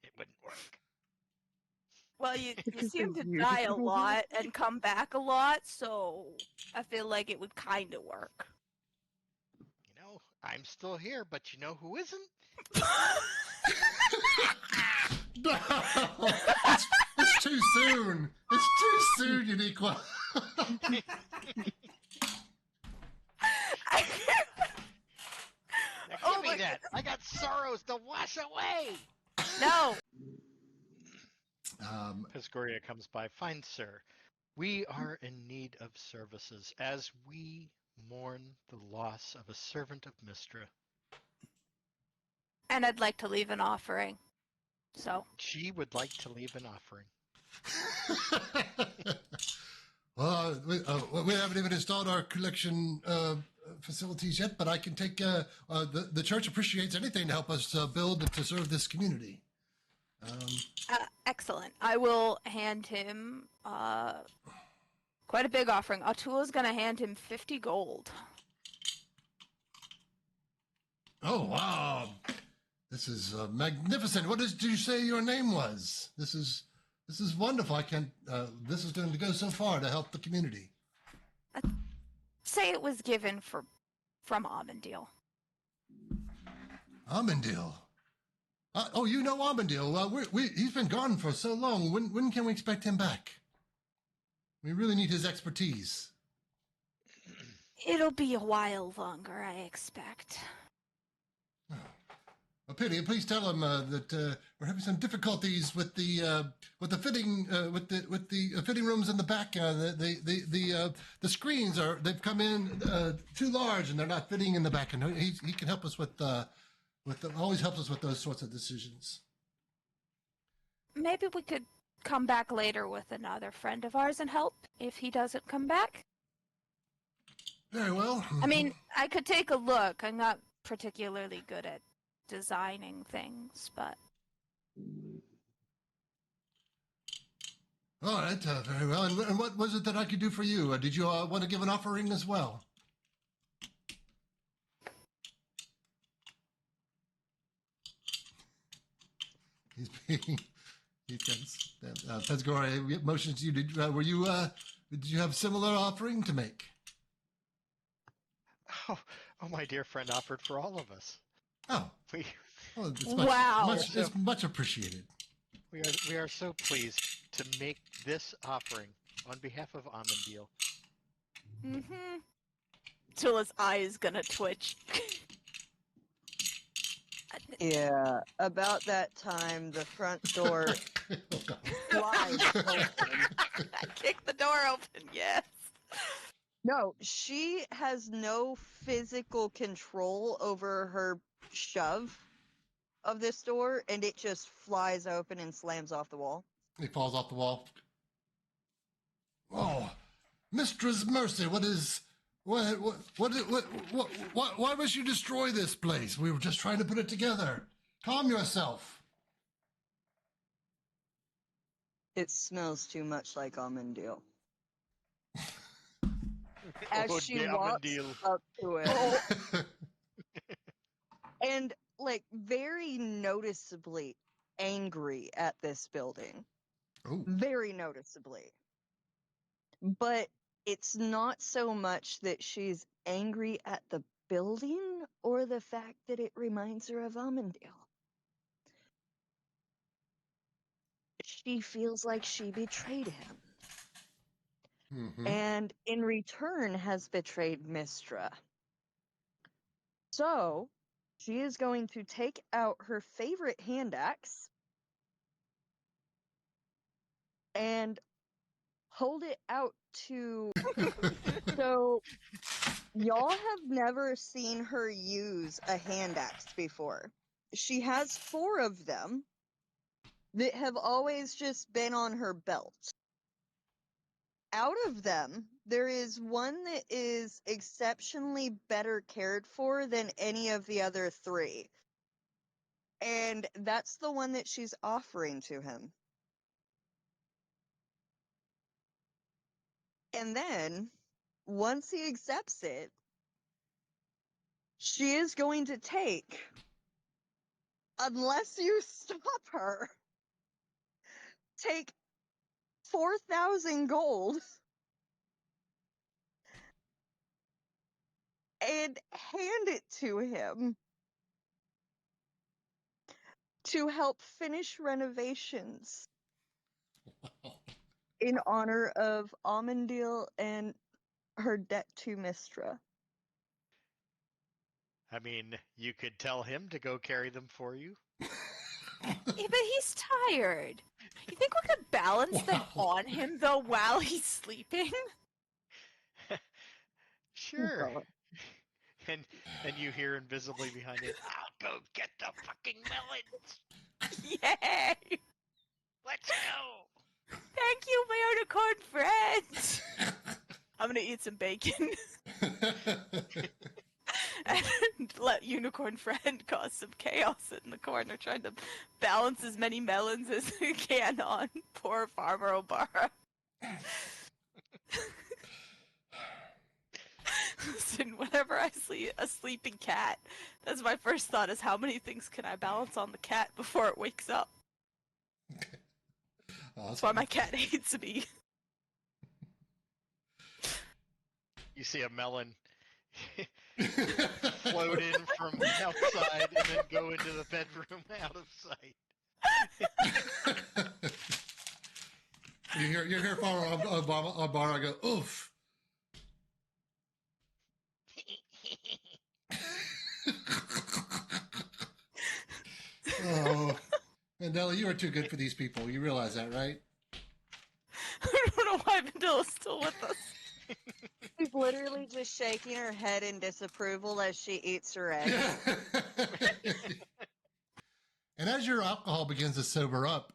It wouldn't work. Well, you Because seem the to die a usual lot and come back a lot, so I feel like it would kind of work. You know, I'm still here, but you know who isn't? No, it's too soon. It's too soon, Uniqua. Now Oh give me my that. I got sorrows to wash away. No. Pisgoria comes by. Fine, sir. We are in need of services as we mourn the loss of a servant of Mistra. And I'd like to leave an offering. So. She would like to leave an offering. We haven't even installed our collection facilities yet, but I can take. The church appreciates anything to help us build and to serve this community. Excellent. I will hand him quite a big offering. Atula's gonna hand him 50 gold. Oh wow, this is magnificent. What did you say your name was? This is wonderful. I can't. This is going to go so far to help the community. I'd say it was given from Amandil. Amandil. Oh, you know Amandil. He's been gone for so long. When can we expect him back? We really need his expertise. It'll be a while longer, I expect. A pity. Please tell him that we're having some difficulties with the fitting fitting rooms in the back. The screens they've come in too large and they're not fitting in the back. And he can help us always helps us with those sorts of decisions. Maybe we could come back later with another friend of ours and help if he doesn't come back. Very well. I mean, I could take a look. I'm not particularly good at designing things, but... All right, very well. And what was it that I could do for you? Did you want to give an offering as well? He's being... Pesgore motions you. Did you have similar offering to make? Oh, my dear friend offered for all of us. Oh, well, it's wow! It's much appreciated. We are so pleased to make this offering on behalf of Amandil. Mm-hmm. Tula's eye is gonna twitch. Yeah, about that time, the front door flies open. I kicked the door open, yes. No, she has no physical control over her shove of this door, and it just flies open and slams off the wall. He falls off the wall. Oh, Mistress Mercy, why must you destroy this place? We were just trying to put it together. Calm yourself. It smells too much like Amandil. As Oh, she dear walks Amandil. up to it, and like very noticeably angry at this building. Oh. Very noticeably. But it's not so much that she's angry at the building or the fact that it reminds her of Amandil. She feels like she betrayed him. Mm-hmm. And in return has betrayed Mistra. So, she is going to take out her favorite hand axe and hold it out to... So, Y'all have never seen her use a hand axe before. She has 4 of them that have always just been on her belt. Out of them, there is one that is exceptionally better cared for than any of the other 3. And that's the one that she's offering to him. And then, once he accepts it, she is going to take, unless you stop her, take 4,000 gold and hand it to him to help finish renovations in honor of Amandil and her debt to Mistra. I mean, you could tell him to go carry them for you. Yeah, but he's tired. You think we could balance them on him, though, while he's sleeping? Sure. And you hear invisibly behind it, I'll go get the fucking melons. Yay! Let's go. Thank you, my unicorn friend! I'm gonna eat some bacon and let unicorn friend cause some chaos in the corner, trying to balance as many melons as he can on poor Farmer Obara. Listen, whenever I see a sleeping cat, that's my first thought is how many things can I balance on the cat before it wakes up? Oh, That's why my cat hates me. You see a melon float in from outside and then go into the bedroom out of sight. you hear Farmer Obara go, oof. Oh, Mandela, you are too good for these people. You realize that, right? I don't know why Vandilla's still with us. She's literally just shaking her head in disapproval as she eats her egg. And as your alcohol begins to sober up,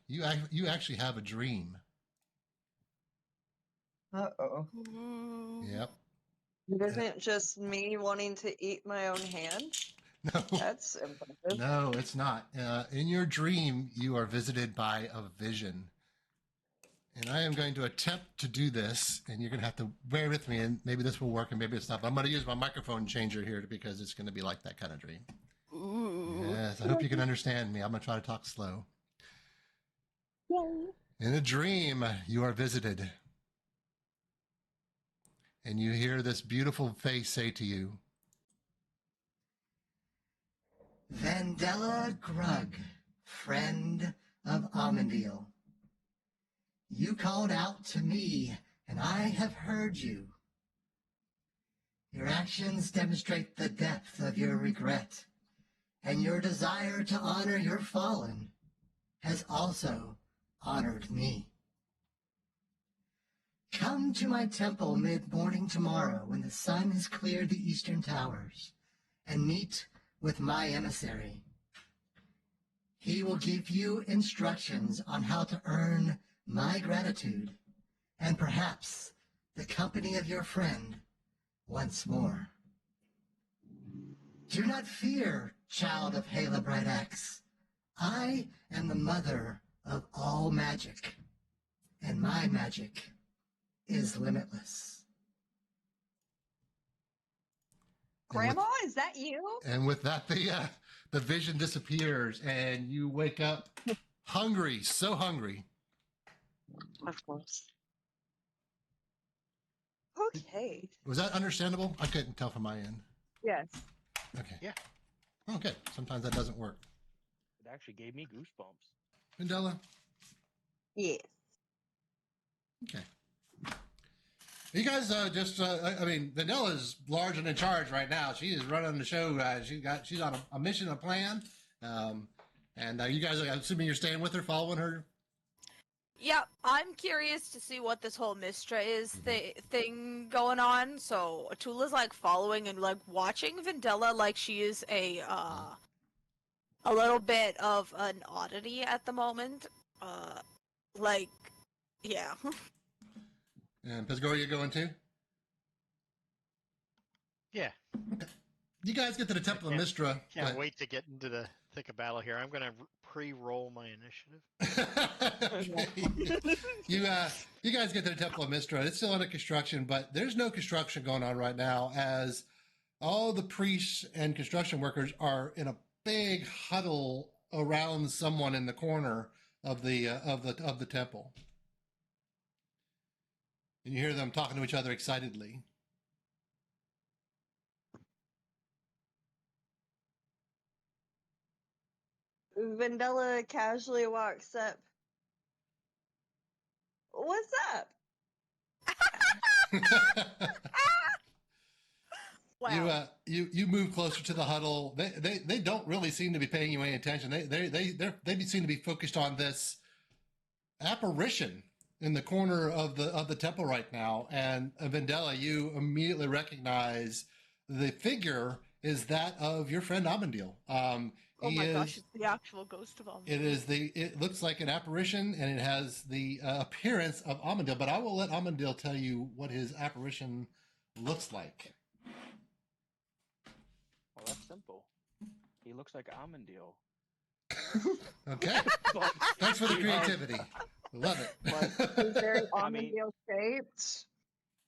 you actually have a dream. Uh-oh. Yep. It isn't just me wanting to eat my own hand? No. That's impressive. No, it's not. In your dream, you are visited by a vision. And I am going to attempt to do this, and you're going to have to bear with me, and maybe this will work, and maybe it's not. But I'm going to use my microphone changer here because it's going to be like that kind of dream. Ooh. Yes, I hope you can understand me. I'm going to try to talk slow. Yay. In a dream, you are visited, and you hear this beautiful face say to you, Vandella Grug, friend of Amandil. You called out to me, and I have heard you. Your actions demonstrate the depth of your regret, and your desire to honor your fallen has also honored me. Come to my temple mid-morning tomorrow when the sun has cleared the eastern towers, and meet with my emissary. He will give you instructions on how to earn my gratitude, and perhaps the company of your friend once more. Do not fear, child of Hala Bright Axe. I am the mother of all magic, and my magic is limitless. Grandma, is that you? and with that, the vision disappears, and you wake up hungry, so hungry. Of course. Okay. Was that understandable? I couldn't tell from my end. Yes. Okay. Yeah. Okay. Sometimes that doesn't work. It actually gave me goosebumps. Mandela? Yes. Okay. You guys I mean, Vandilla's large and in charge right now. She is running the show. She's on a mission, a plan. And you guys, I'm assuming you're staying with her, following her. Yep, I'm curious to see what this whole Mistra is thing going on. So Atula's like following and like watching Vendella like she is a little bit of an oddity at the moment. Like, yeah. And Pisgor, you going too? Yeah. Okay. You guys get to the Temple of Mistra. Can't wait to get into the thick of battle here. I'm going to pre-roll my initiative. You guys get to the Temple of Mistra. It's still under construction, but there's no construction going on right now, as all the priests and construction workers are in a big huddle around someone in the corner of the temple, and you hear them talking to each other excitedly. Vendella casually walks up. What's up? Wow. You move closer to the huddle. They don't really seem to be paying you any attention. They seem to be focused on this apparition in the corner of the temple right now. And Vendella, you immediately recognize the figure is that of your friend Amandil. Oh my gosh, it's the actual ghost of Amandil. It looks like an apparition, and it has the appearance of Amandil. But I will let Amandil tell you what his apparition looks like. Well, that's simple. He looks like Amandil. Okay. Thanks for the creativity. Love it. He's very Amandil shaped,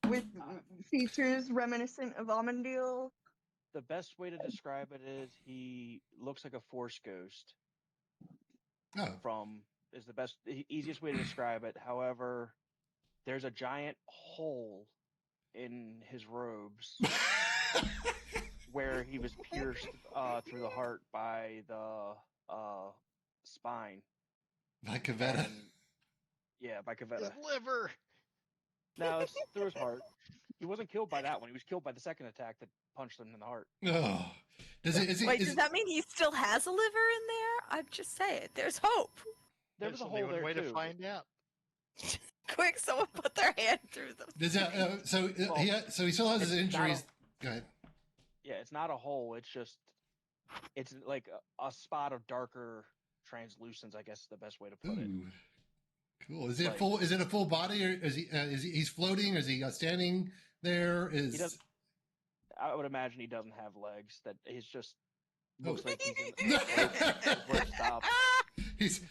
with features reminiscent of Amandil. The best way to describe it is he looks like a force ghost. Oh. Is the easiest way to describe it. However, there's a giant hole in his robes where he was pierced through the heart by the spine. By Cavetta? Yeah, by Cavetta. His liver! No, it's through his heart. He wasn't killed by that one. He was killed by the second attack that punched him in the heart. Oh. Does that mean he still has a liver in there? I'm just saying, there's hope. There was a hole there, way too. to find out. Quick, someone put their hand through them. So he still has his injuries. Go ahead. Yeah, it's not a hole. It's like a spot of darker translucence, I guess is the best way to put it. Cool. Is it a full body, or is he's floating? Is he standing there? I would imagine he doesn't have legs. That he's just looks like he's where it stops.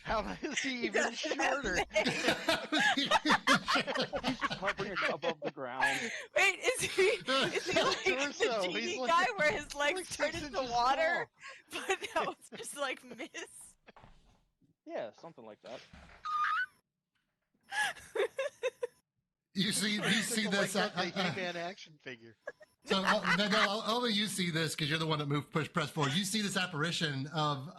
How is he even shorter? He's just hovering above the ground. Wait, is he like the genie guy where his legs turn into water? But no, it's just like mist. Yeah, something like that. You see this? Like a He-Man action figure. So only you see this because you're the one that press forward. You see this apparition of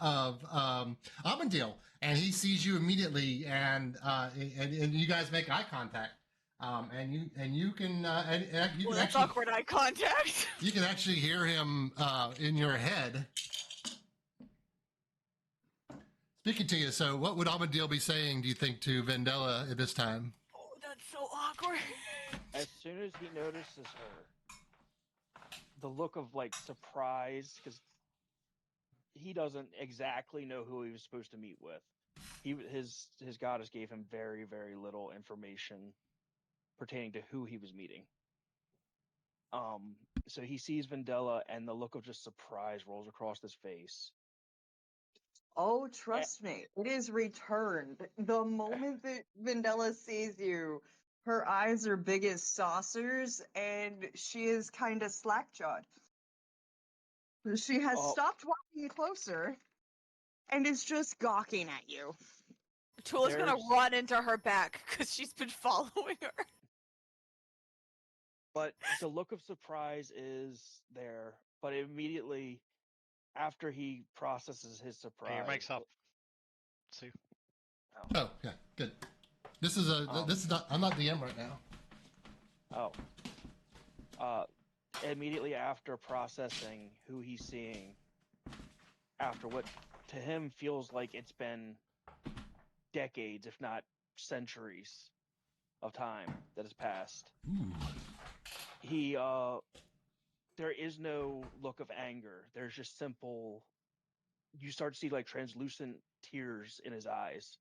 Amandil, and he sees you immediately, and you guys make eye contact, and you can that's awkward eye contact. You can actually hear him in your head speaking to you. So what would Amandil be saying, do you think, to Vendella at this time? Oh, that's so awkward. As soon as he notices her, the look of like surprise, because he doesn't exactly know who he was supposed to meet with. His goddess gave him very, very little information pertaining to who he was meeting. So he sees Vendella, and the look of just surprise rolls across his face. Oh, trust me, it is returned. The moment that Vendella sees you, her eyes are big as saucers, and she is kind of slack-jawed. She has stopped walking closer, and is just gawking at you. Tula's gonna run into her back, because she's been following her. But the look of surprise is there, but immediately after he processes his surprise... Hey, your mic's up, Sue. Oh, yeah, good. This is not. I'm not DM right now. Immediately after processing who he's seeing, after what to him feels like it's been decades, if not centuries of time that has passed. Ooh. He there is no look of anger. There's just simple. You start to see like translucent tears in his eyes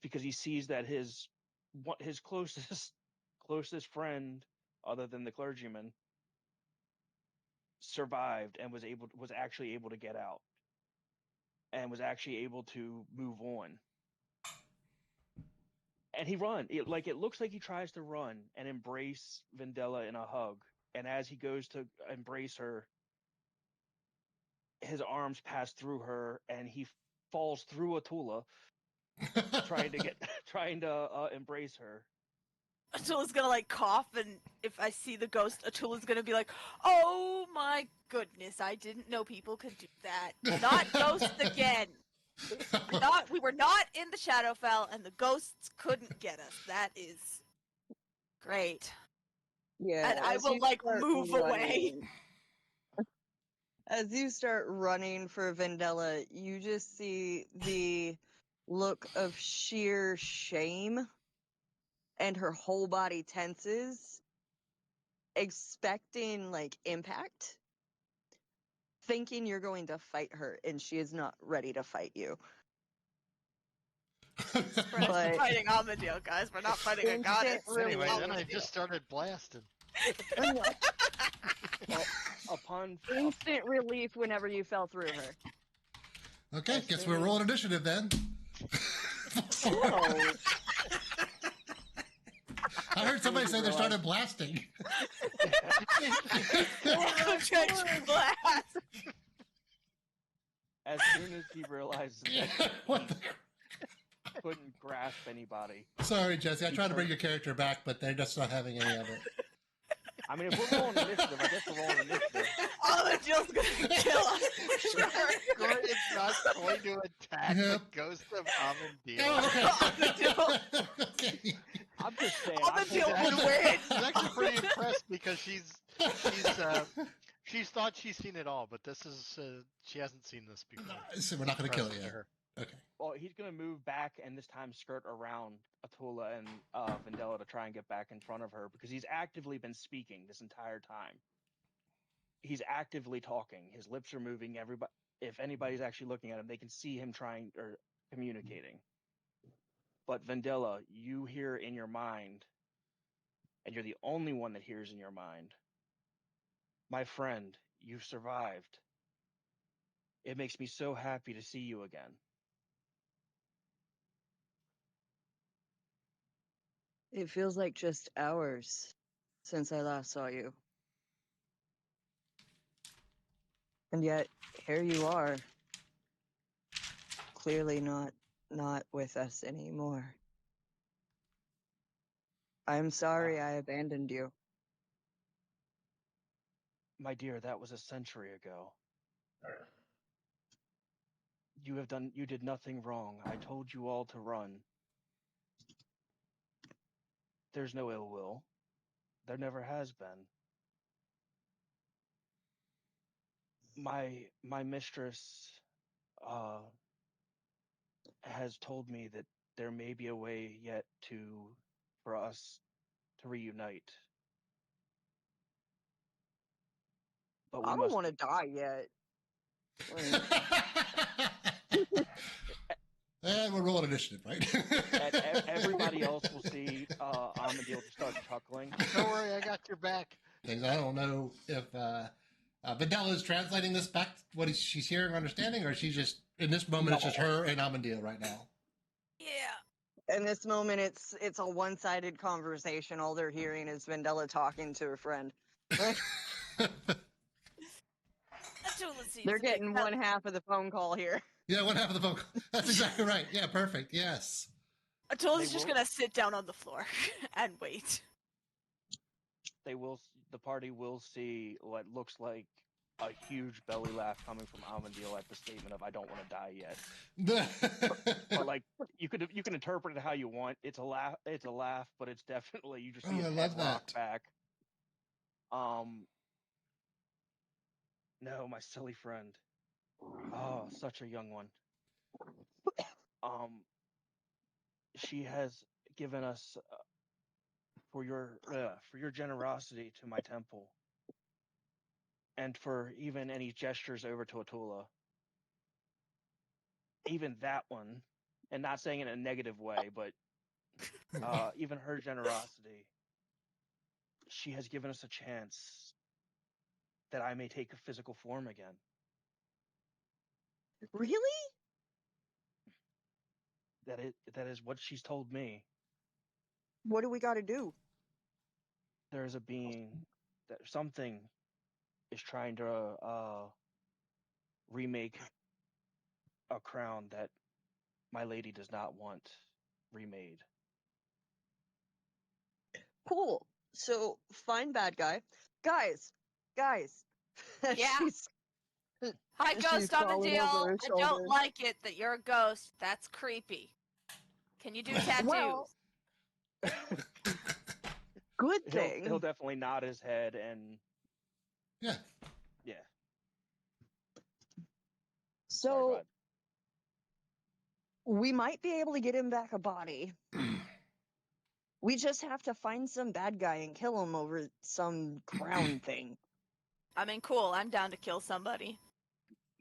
because he sees that his closest friend, other than the clergyman, survived and was actually able to get out and was actually able to move on. And he it looks like he tries to run and embrace Vendela in a hug. And as he goes to embrace her, his arms pass through her and he falls through Atula trying to embrace her. Atula's gonna like cough, and if I see the ghost, Atula's gonna be like, "Oh my goodness, I didn't know people could do that. Not ghosts again. We were not in the Shadowfell, and the ghosts couldn't get us. That is great." Yeah, And I as will you like start move away. running- As you start running for Vendela, you just see the look of sheer shame, and her whole body tenses, expecting like impact, thinking you're going to fight her, and she is not ready to fight you. We're But- fighting Amadil, guys. We're not fighting a Instant goddess. Anyway, relief. then I just started blasting. Upon Instant relief whenever you fell through her. Okay, As guess soon we're as- rolling initiative then. Whoa. I heard somebody say they started blasting. Glass. as soon as he realizes Yeah, that what the... he couldn't grasp anybody. Sorry, Jesse. I tried to bring your character back, but they're just not having any of it. I mean, if we're rolling initiative, I guess we're rolling initiative. Amadil's gonna kill us. Gort is not going to attack Yep. the ghost of Amandil. Oh, okay. I'm just saying. Amadil would actually- win. I'm actually pretty impressed because she's thought she's seen it all, but this is she hasn't seen this before. So we're not going to kill it Impressive to yet. her. Okay. Well, he's gonna move back and this time skirt around Atula and Vendela to try and get back in front of her because he's actively been speaking this entire time. He's actively talking. His lips are moving. Everybody, if anybody's actually looking at him, they can see him trying or communicating. But Vendela, you hear in your mind, and you're the only one that hears in your mind. My friend, you've survived. It makes me so happy to see you again. It feels like just hours since I last saw you. And yet, here you are. Clearly not with us anymore. I'm sorry I abandoned you. My dear, that was a century ago. You did nothing wrong. I told you all to run. There's no ill will. There never has been. My mistress has told me that there may be a way yet for us to reunite. But I don't want to die yet. And we're rolling initiative, right? Everybody else will see Amadil start chuckling. Don't worry, I got your back. Things I don't know if Videla is translating this back what she's hearing or understanding, or she's just in this moment it's just her and Amandil right now. Yeah. In this moment, it's a one-sided conversation. All they're hearing is Vendela talking to her friend. They're getting one half of the phone call here. Yeah, one half of the phone call. That's exactly right. Yeah, perfect. Yes. Atula's just gonna sit down on the floor and wait. The party will see what looks like a huge belly laugh coming from Amandil at the statement of "I don't want to die yet." But like you can interpret it how you want. It's a laugh. It's a laugh, but it's definitely you just see I his love head rock that. back. No, my silly friend. Oh, such a young one. she has given us for your generosity to my temple, and for even any gestures over to Atula. Even that one, and not saying it in a negative way, but even her generosity, she has given us a chance that I may take a physical form again. Really? That is what she's told me. What do we got to do? There is a being that something is trying to remake a crown that my lady does not want remade. Cool. So find bad guy. Guys. Yeah. She's Hi, she's Ghost crawling over Amandil. her I shoulder. don't like it that you're a ghost. That's creepy. Can you do tattoos? Well, good thing. He'll definitely nod his head and Yeah. yeah. So Sorry, go ahead. we might be able to get him back a body. We just have to find some bad guy and kill him over some crown thing. I mean, cool. I'm down to kill somebody.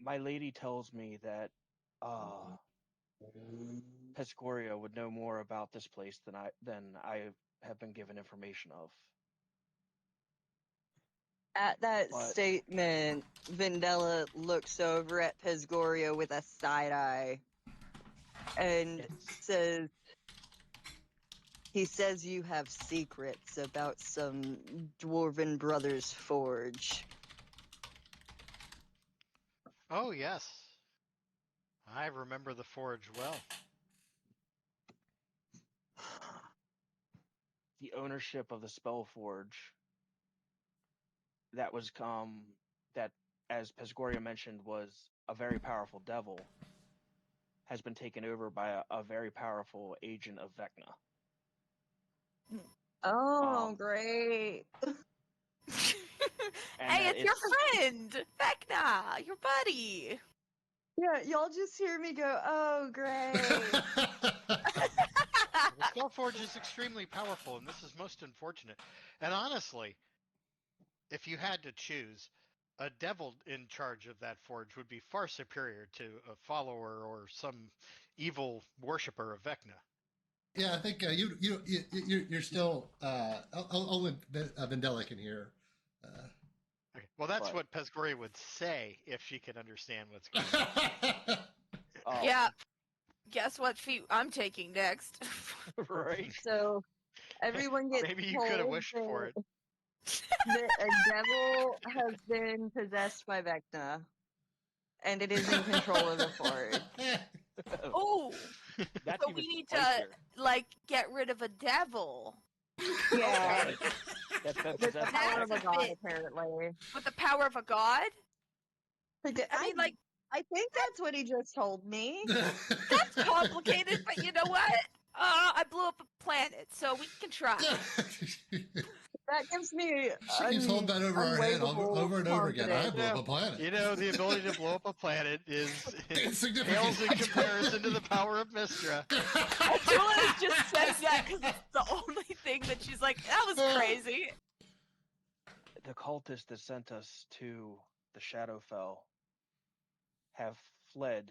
My lady tells me that Pescoria would know more about this place than I have been given information of. At that But- statement, Vendella looks over at Pesgoria with a side eye and says, he says you have secrets about some Dwarven Brothers forge. Oh, yes. I remember the forge well. The ownership of the spell forge that was that, as Pesgoria mentioned, was a very powerful devil, has been taken over by a very powerful agent of Vecna. Oh, great. Hey, it's your friend, Vecna, your buddy. Yeah, y'all just hear me go, oh, great. The Spellforge is extremely powerful, and this is most unfortunate. And honestly, if you had to choose, a devil in charge of that forge would be far superior to a follower or some evil worshiper of Vecna. Yeah, I think you're still only Vendella can hear. Okay. Well, that's what Pesgoria would say if she could understand what's going on. Yeah. Guess what feat I'm taking next? Right. So everyone gets Maybe you could have wished for it. That a devil has been possessed by Vecna, and it is in control of the forge. Oh, That's so even we need spicier. to like get rid of a devil. Yeah, Okay. That's been with the possessed power by of a Vecna. god, apparently. With the power of a god? I mean, like, I think that's what he just told me. that's complicated, but you know what? I blew up a planet, so we can try. That gives me. She keeps holding that over our head over and over again. I blew up a planet. You know, the ability to blow up a planet is insignificant. pales in comparison to the power of Mystra. Julia just says that because it's the only thing that she's like, that was crazy. The cultists that sent us to the Shadowfell have fled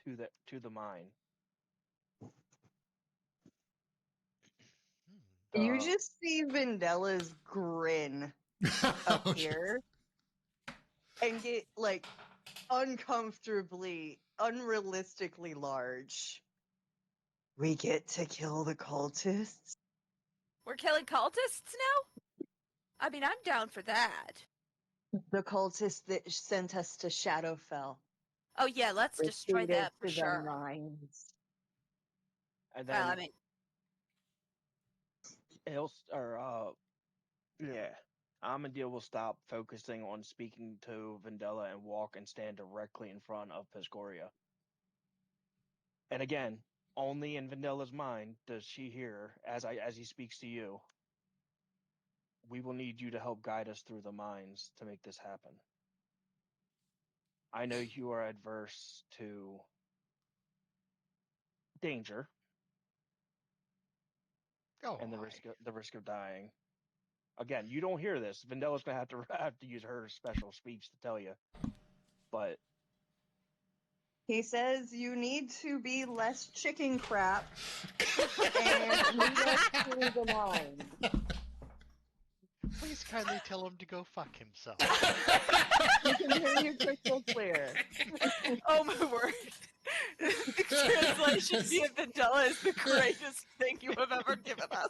to the mine. You just see Vendella's grin up here and get like uncomfortably, unrealistically large. We get to kill the cultists? We're killing cultists now? I mean, I'm down for that. The cultists that sent us to Shadowfell. Oh yeah, let's destroy Retreated that for to the sure. mines. And then Well, I mean, Amandil will stop focusing on speaking to Vendella and walk and stand directly in front of Pescoria. And again, only in Vendella's mind does she hear, as he speaks to you, we will need you to help guide us through the mines to make this happen. I know you are adverse to danger, Oh, and the my. risk of dying. Again, you don't hear this. Vandella's gonna have to use her special speech to tell you. But He says you need to be less chicken crap and lead us through the line. Please kindly tell him to go fuck himself. You can hear you crystal clear. Oh my word. The translation via Vandella is the greatest thing you have ever given us.